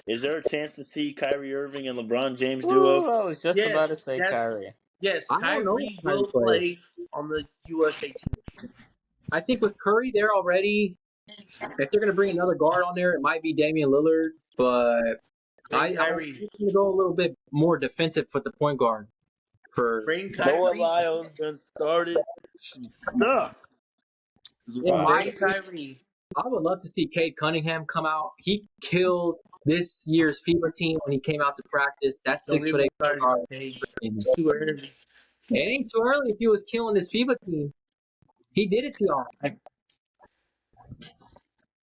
is there a chance to see Kyrie Irving and LeBron James Ooh, duo? I was just Yes, about to say that- Kyrie. Yes, I don't know Kyrie how he will plays. play on the USA team. I think with Curry, they're already. If they're going to bring another guard on there, it might be Damian Lillard, but Bring I'm Kyrie. going to go a little bit more defensive with the point guard. Bring Noah Kyrie. Lyles done started. Ugh. In my Bring Kyrie. I would love to see Cade Cunningham come out. He killed this year's FIBA team when he came out to practice. That's Don't 6'8" get me started. guard. Hey, It it's too early. ain't too early if he was killing his FIBA team. He did it to y'all.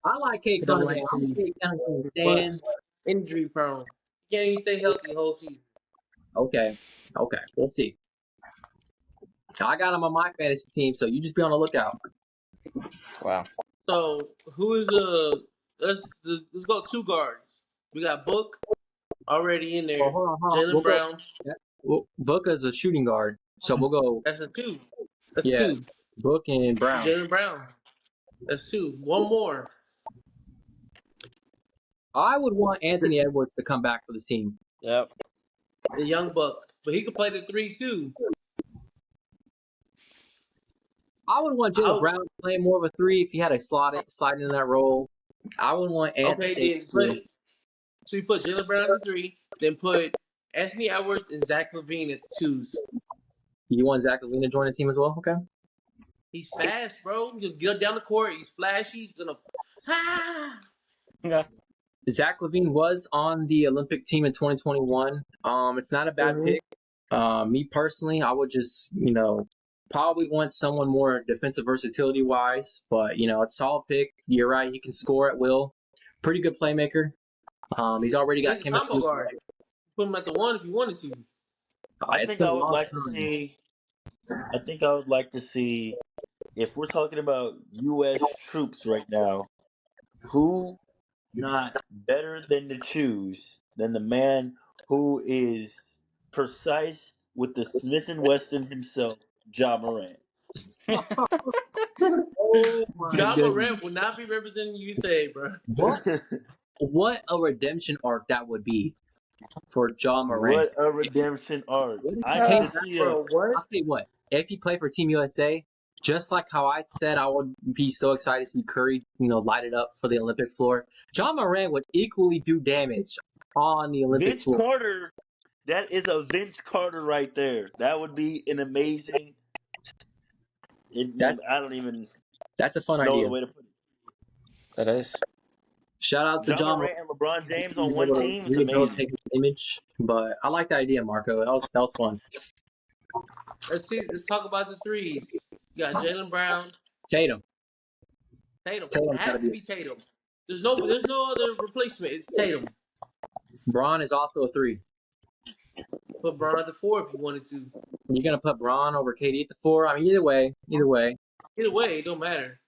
I like Cade Don't Cunningham. like I'm a him. Cade Cunningham But fan. injury prone. He can't even stay healthy the whole season. Okay. We'll see. I got him on my fantasy team, so you just be on the lookout. Wow. So who is the? Let's go 2 guards. We got Book already in there. Oh, hold on. Jalen Brown. Booker's a shooting guard, so we'll go. That's a 2. That's Yeah. 2. Book and Brown. Jalen Brown. That's 2. One more. I would want Anthony Edwards to come back for this team. Yep. The young Buck, but he could play the 3 too. I would want Jalen Brown playing more of a 3 if he had a slide in that role. I would want Anthony. Okay, so you put Jalen Brown at the 3, then put Anthony Edwards and Zach LaVine at the 2s. You want Zach LaVine to join the team as well? Okay. He's fast, bro. He'll get down the court. He's flashy. He's gonna. Yeah. Zach LaVine was on the Olympic team in 2021. It's not a bad pick. Me personally, I would just, probably want someone more defensive versatility wise, but it's a solid pick. You're right. He can score at will. Pretty good playmaker. He's already got He's a combo chemistry. guard. Put him at the 1 if you wanted to. I think I would like to see. I think I would like to see, if we're talking about U.S. troops right now, who not better than to choose than the man who is precise with the Smith and Wesson himself, Ja Morant. Oh my John goodness. Morant will not be representing USA, bro. What a redemption arc that would be for Ja Morant. What a redemption arc! I Hey, need to see Bro, what? I'll tell you what. If he played for Team USA, just like how I said I would be so excited to see Curry, light it up for the Olympic floor, Ja Morant would equally do damage on the Olympic Vince floor. Carter. That is a Vince Carter right there. That would be an amazing. I don't even That's a fun know idea. the way to put it. That is. Shout out to Ja John Morant and LeBron James on one team. It's rehabilitate amazing. his image, but I like the idea, Marco. That was fun. Let's talk about the 3s. You got Jalen Brown, Tatum. Tatum. Tatum It has gotta to be- be Tatum. There's no other replacement. It's Tatum. Braun is also a 3. Put Brown at the 4 if you wanted to. You're gonna put Braun over KD at the 4. I mean, either way. Either way, it don't matter.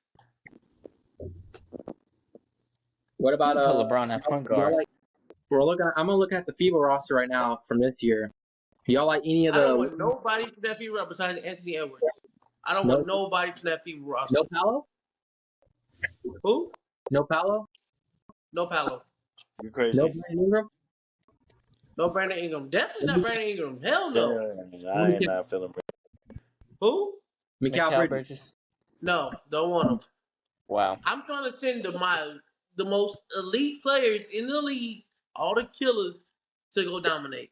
What about Put LeBron at point guard. I'm gonna look at the FIBA roster right now from this year. Y'all like any of I don't the want nobody from that FIBA besides Anthony Edwards. I don't want nobody from that FIBA roster. no Paolo? Who? No Paolo? No Paolo. You're crazy. No Brandon Ingram? No Brandon Ingram. Definitely not Brandon Ingram. Hell no. I ain't not feeling it. Who? Mikal Bridges. Bridges. No, don't want him. Wow. I'm trying to send the most elite players in the league, all the killers, to go dominate.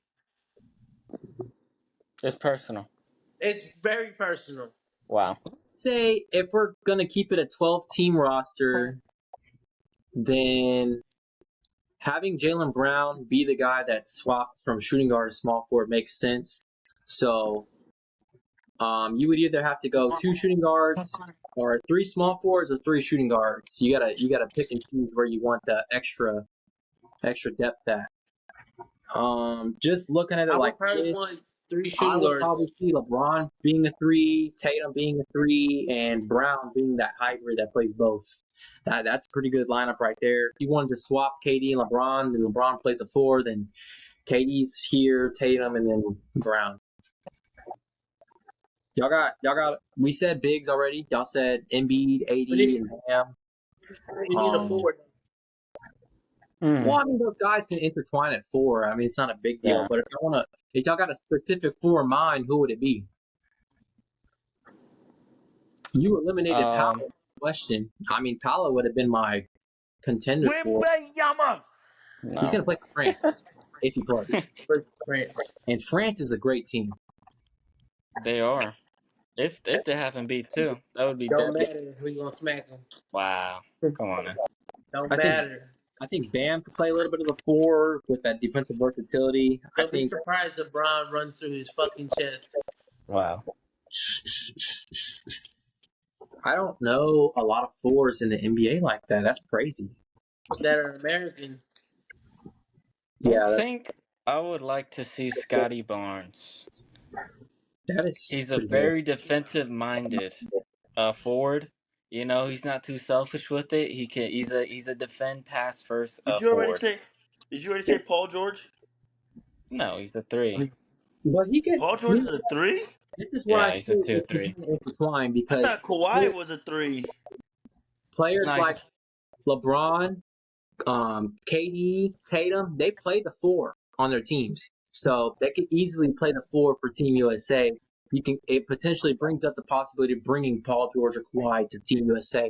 It's personal. It's very personal. Wow. Say if we're gonna keep it a 12-team roster, then having Jalen Brown be the guy that swaps from shooting guard to small forward makes sense. So you would either have to go 2 shooting guards or 3 small forwards or 3 shooting guards. You gotta pick and choose where you want the extra depth at. Just looking at it I like would probably this, want 3 I shooting would guards. probably see LeBron being a 3, Tatum being a 3, and Brown being that hybrid that plays both. That's a pretty good lineup right there. If you wanted to swap KD and LeBron plays a 4, then KD's here, Tatum, and then Brown. Y'all got. We said bigs already. Y'all said Embiid, But AD, and Bam. we need a forward. Well, I mean, those guys can intertwine at 4. I mean, it's not a big deal. Yeah. But if y'all got a specific 4 in mind, who would it be? You eliminated Powell. Question. I mean, Powell would have been my contender for. Wembanyama. He's going No, to play for France if he plays. For France. And France is a great team. they are. If they have Embiid too, that would be Don't different. matter. We gonna smack them. Wow, come on now. Don't I think matter. I think Bam could play a little bit of the 4 with that defensive versatility. I Don't be think. surprised if Bron runs through his fucking chest. Wow. I don't know a lot of 4s in the NBA like that. That's crazy. That are American. Yeah, I think I would like to see Scotty Barnes. that is. He's a pretty very defensive-minded forward. You know, he's not too selfish with it. He's a defend pass first Did you already forward. say? Did you already say Paul George? No, he's a 3. But he could. Paul George is a 3. This is why I Yeah, he's say a it 2-3. can intertwine I because thought Kawhi was a 3. players No, like LeBron, KD, Tatum, they play the 4 on their teams, so they could easily play the 4 for Team USA. It potentially brings up the possibility of bringing Paul George or Kawhi to Team USA.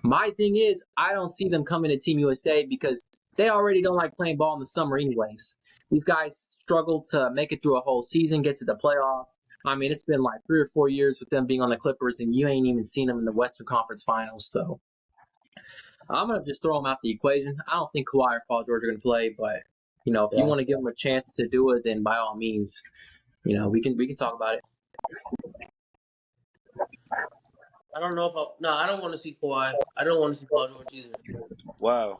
My thing is, I don't see them coming to Team USA because they already don't like playing ball in the summer anyways. These guys struggle to make it through a whole season, get to the playoffs. I mean, it's been like 3 or 4 years with them being on the Clippers, and you ain't even seen them in the Western Conference Finals. So I'm gonna just throw them out the equation. I don't think Kawhi or Paul George are gonna play, but if you want to give them a chance to do it, then by all means, we can talk about it. I don't know about. No, I don't want to see Kawhi. I don't want to see Paul George either. Wow.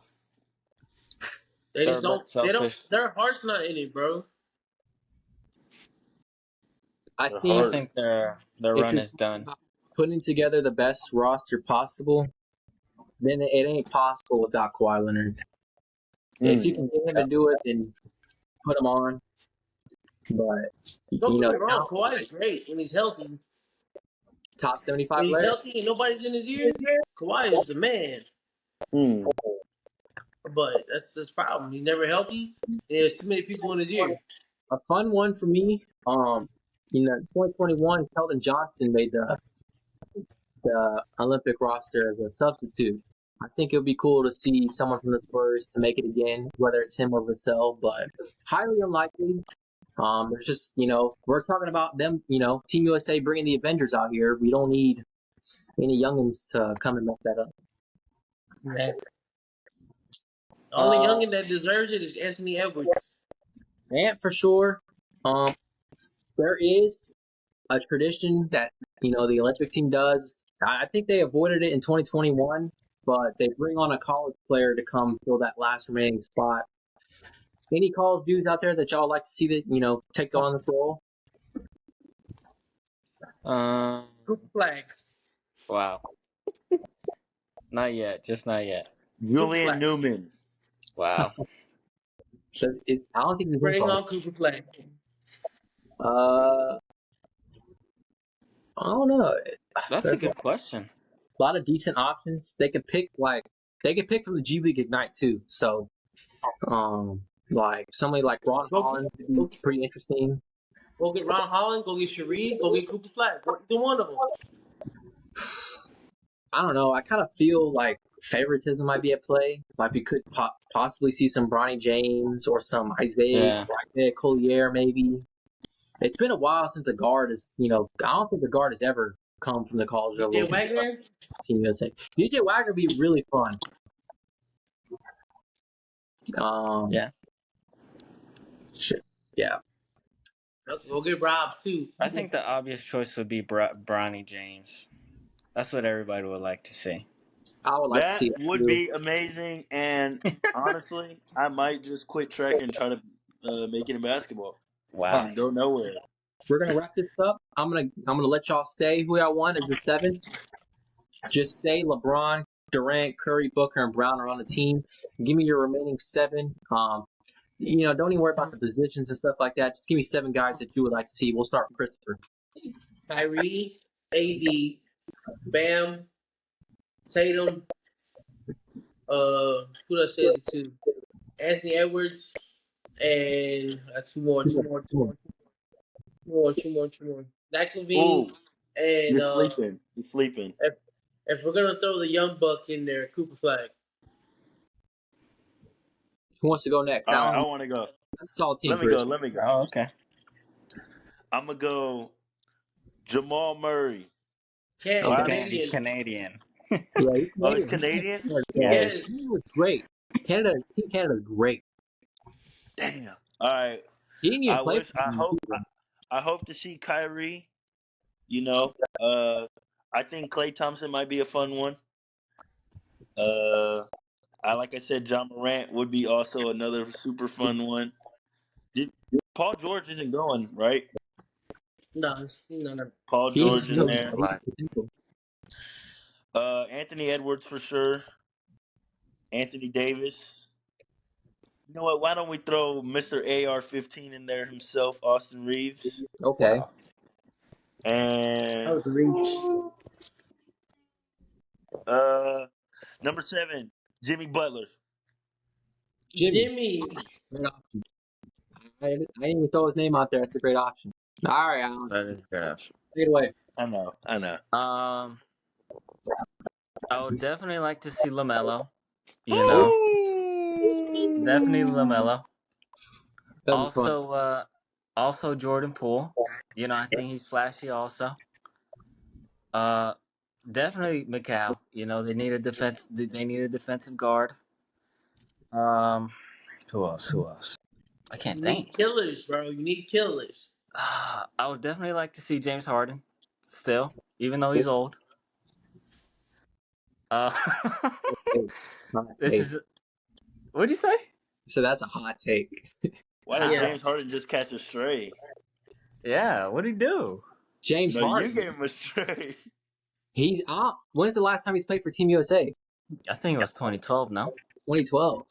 They they're just a bit don't. They don't. selfish. Their heart's not in it, bro. I They're think I hard. think their if run you're is done. putting together the best roster possible, then it ain't possible without Kawhi Leonard. If you can get him to do it, then put him on. But Don't get me wrong. talent Kawhi's great when he's healthy. top When 75 he's player. healthy and nobody's in his ear, Kawhi is the man. Hmm. But that's his problem. He's never healthy. And there's too many people in his ear. A fun one for me. 2021, Keldon Johnson made the Olympic roster as a substitute. I think it would be cool to see someone from the Spurs to make it again, whether it's him or Vassell, but highly unlikely. There's just, we're talking about them, Team USA bringing the Avengers out here. We don't need any youngins to come and mess that up. The only youngin that deserves it is Anthony Edwards. And for sure, there is a tradition that, the Olympic team does. I think they avoided it in 2021, but they bring on a college player to come fill that last remaining spot. Any college dudes out there that y'all like to see that, take on this role? Group flag. Wow. Not yet. Just not yet. Julian Newman. Wow. I don't think he's Bring on Cooper Flag. I don't know. That's There's a good question. a lot of decent options. They could pick from the G League Ignite too. So, like somebody like Ron Holland would be pretty interesting. Go get Ron Holland. Go get Sheree. Go get Cooper Flag. Do one of them. I don't know. I kind of feel like favoritism might be at play. Like we could possibly see some Bronny James or some Isaiah Collier maybe. It's been a while since a guard is, I don't think a guard has ever come from the college level. DJ Wagner? Team USA. DJ Wagner would be really fun. Yeah. Shit. Yeah. Okay, go get Rob too. I think the obvious choice would be Bronny James. That's what everybody would like to see. I would like to see That it would too. be amazing. And honestly, I might just quit track and try to make it in basketball. Wow. Go nowhere. We're gonna wrap this up. I'm gonna let y'all say who y'all want as the 7. Just say LeBron, Durant, Curry, Booker, and Brown are on the team. Give me your remaining 7. Don't even worry about the positions and stuff like that. Just give me 7 guys that you would like to see. We'll start with Christopher. Kyrie, AD, Bam, Tatum. Who did I say it to? Anthony Edwards, and two more, Two two more, more, two two more. more, two more, two more, two more. Zach Ooh, Levine, and you're sleeping. You're sleeping. if we're gonna throw the young buck in there, Cooper Flag. Who wants to go next? All right, I Alan, want to go. that's a solid team, Let me go. Chris. Let me go. Oh, okay. I'm gonna go Jamal Murray. Can Okay. He's Canadian. Canadian. Yeah, he's Oh, he's Canadian. Canadian. Yeah, Yes. Yes. Canada was great. Team Canada's great. Damn. All right. He didn't even I play wish. for I them. hope. I hope to see Kyrie. I think Klay Thompson might be a fun one. Uh, like I said, John Morant would be also another super fun one. Did, Paul George isn't going, right? No, no. Paul He He's George in still still got there. alive. potential. Anthony Edwards for sure. Anthony Davis. You know what? Why don't we throw Mr. AR-15 in there himself, Austin Reeves, Okay. Wow. That and was a reach. uh, number 7, Jimmy Butler. Jimmy, Jimmy. great option. I didn't even throw his name out there. That's a great option. All right, Alan. That is a good option. Take it away. I know. I would definitely like to see LaMelo. You know, definitely Ooh. LaMelo. That'd be fun. Also Jordan Poole. I think he's flashy. Also, uh, definitely McPhaul. They need a defense. They need a defensive guard. Um, who else? Who else? I can't You need think. killers, bro. You need killers. I would definitely like to see James Harden. Still, even though he's old. Uh, Hey, hot this take. is. What'd you say? So that's a hot take. Why did Yeah. How? James Harden just catch a stray? Yeah. What'd he do? James No, you Harden. gave him a stray. He's when's the last time he's played for Team USA? I think it was 2012. No. 2012.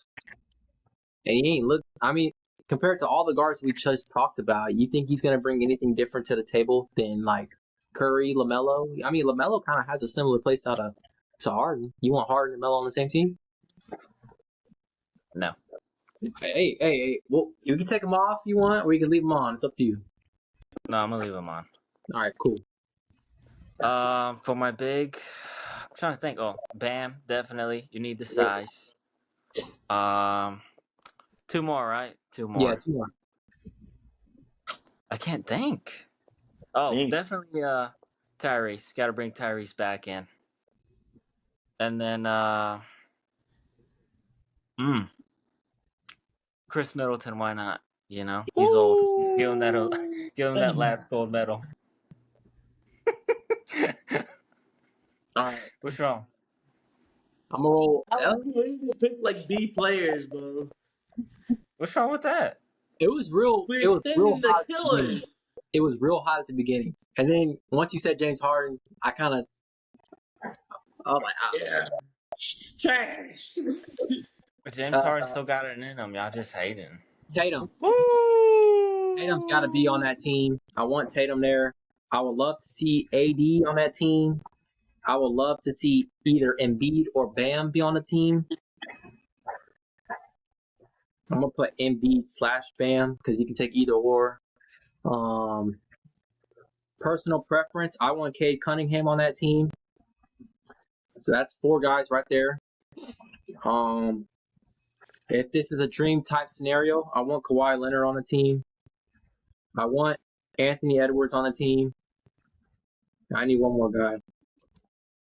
And he ain't look. I mean, compared to all the guards we just talked about, you think he's gonna bring anything different to the table than like Curry, LaMelo? I mean, LaMelo kind of has a similar play style to Harden. You want Harden and Melo on the same team? No. Hey. Well, you can take them off if you want, or you can leave them on. It's up to you. No, I'm gonna leave him on. All right, cool. For my big, I'm trying to think. Oh, Bam, definitely. You need the size. Um, two more, right? Two Yeah, more. 2 more. I can't think. Oh, Think. definitely. Tyrese. Got to bring Tyrese back in, and then mm, Chris Middleton. Why not? He's old. Give him that. Ooh. Give him that last gold medal. All right, What's wrong? I'm gonna roll. I was ready to pick like B players, bro. What's wrong with that? It was real. We're It was real extending the hot at the beginning. killers. It was real hot at the beginning, and then once you said James Harden, I kind of, oh my Yeah. Trash. James gosh. Harden still got it in him. Y'all just hating. Tatum. Tatum's got to be on Ooh. that team. I want Tatum there. I would love to see AD on that team. I would love to see either Embiid or Bam be on the team. I'm gonna put Embiid/Bam because you can take either or. Um, Personal preference, I want Cade Cunningham on that team. So that's 4 guys right there. If this is a dream type scenario, I want Kawhi Leonard on the team. I want Anthony Edwards on the team. I need one more guy.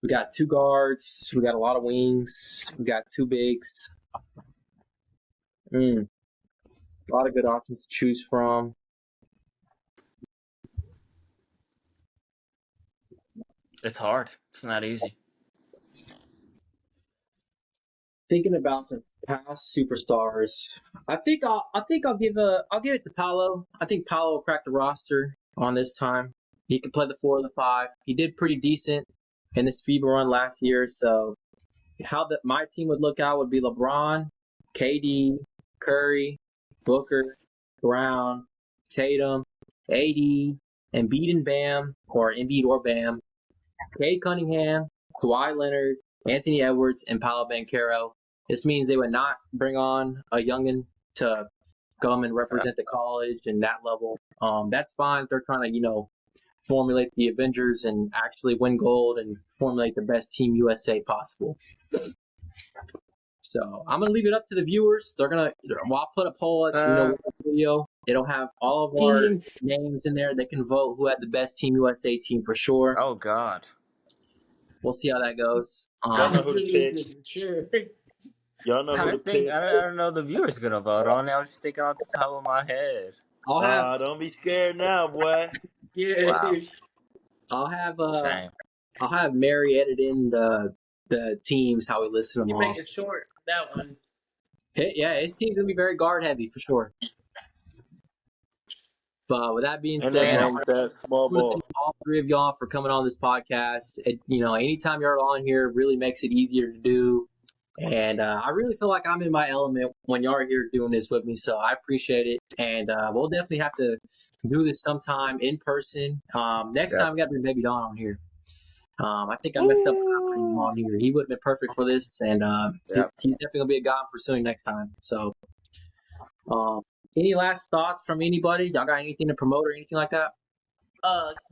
We got 2 guards. We got a lot of wings. We got 2 bigs. A lot of good options to choose from. It's hard. It's not easy. Thinking about some past superstars, I'll give it to Paolo. I think Paolo will crack the roster on this time. He can play the 4 or the 5. He did pretty decent in his FIBA run last year. So my team would look out would be LeBron, KD, Curry, Booker, Brown, Tatum, AD, Embiid and Bam, or Embiid or Bam, Cade Cunningham, Kawhi Leonard, Anthony Edwards, and Paolo Banchero. This means they would not bring on a youngin to come and represent the college and that level. That's fine. They're trying to, formulate the Avengers and actually win gold and formulate the best Team USA possible. So I'm gonna leave it up to the viewers. I'll put a poll at the video. It'll have all of our names in there. They can vote who had the best Team USA team for sure. Oh God. We'll see how that goes. Y'all know who to pick. Sure. Y'all know who to pick. I don't know the viewers gonna vote on it. I was just thinking off the top of my head. Don't be scared now, boy. Yeah. Wow. I'll have Mary edit in the teams how we listed them You off. make it short, that one. His team's gonna be very guard heavy for sure. But with that being And said, that long, fat, small I want to ball. thank all 3 of y'all for coming on this podcast. Anytime you're on here, it really makes it easier to do. And I really feel like I'm in my element when y'all are here doing this with me. So I appreciate it. And we'll definitely have to do this sometime in person. Next time we got to bring Baby Don on here. I think I messed up on here. He would have been perfect for this. And he's definitely going to be a guy I'm pursuing next time. So any last thoughts from anybody? Y'all got anything to promote or anything like that?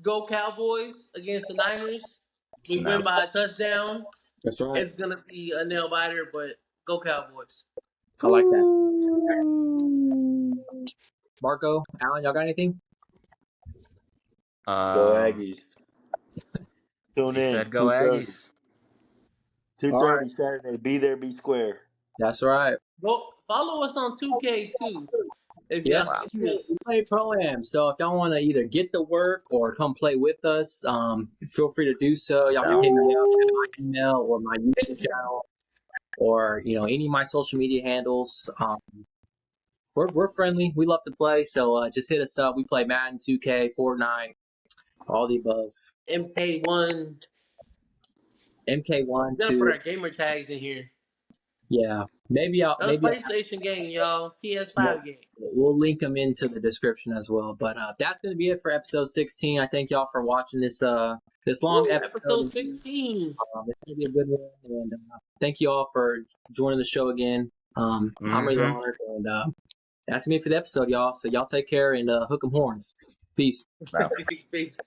Go Cowboys against the Niners. We win by a touchdown. That's right. It's gonna be a nail biter, but go Cowboys. I like that. Marco, Alan, y'all got anything? Go Aggies. Tune He in. said go Aggies. 2:30 Saturday. Be there, be square. That's right. Go follow us on 2K too. If Yeah, y'all we play Pro-Am. So if y'all want to either get to work or come play with us, feel free to do so. Y'all can hit me up at my email or my YouTube channel or, any of my social media handles. We're friendly. We love to play. So just hit us up. We play Madden, 2K, Fortnite, all the above. MK1. MK1, Gotta 2. put our gamer tags in here. Yeah. Maybe I'll PlayStation game, y'all. PS5 game. We'll link them into the description as well. But that's going to be it for episode 16. I thank y'all for watching this long episode. Episode 16. It's going to be a good one. And thank you all for joining the show again. I'm really honored. And that's me for the episode, y'all. So y'all take care and hook 'em horns. Peace. Wow. Peace.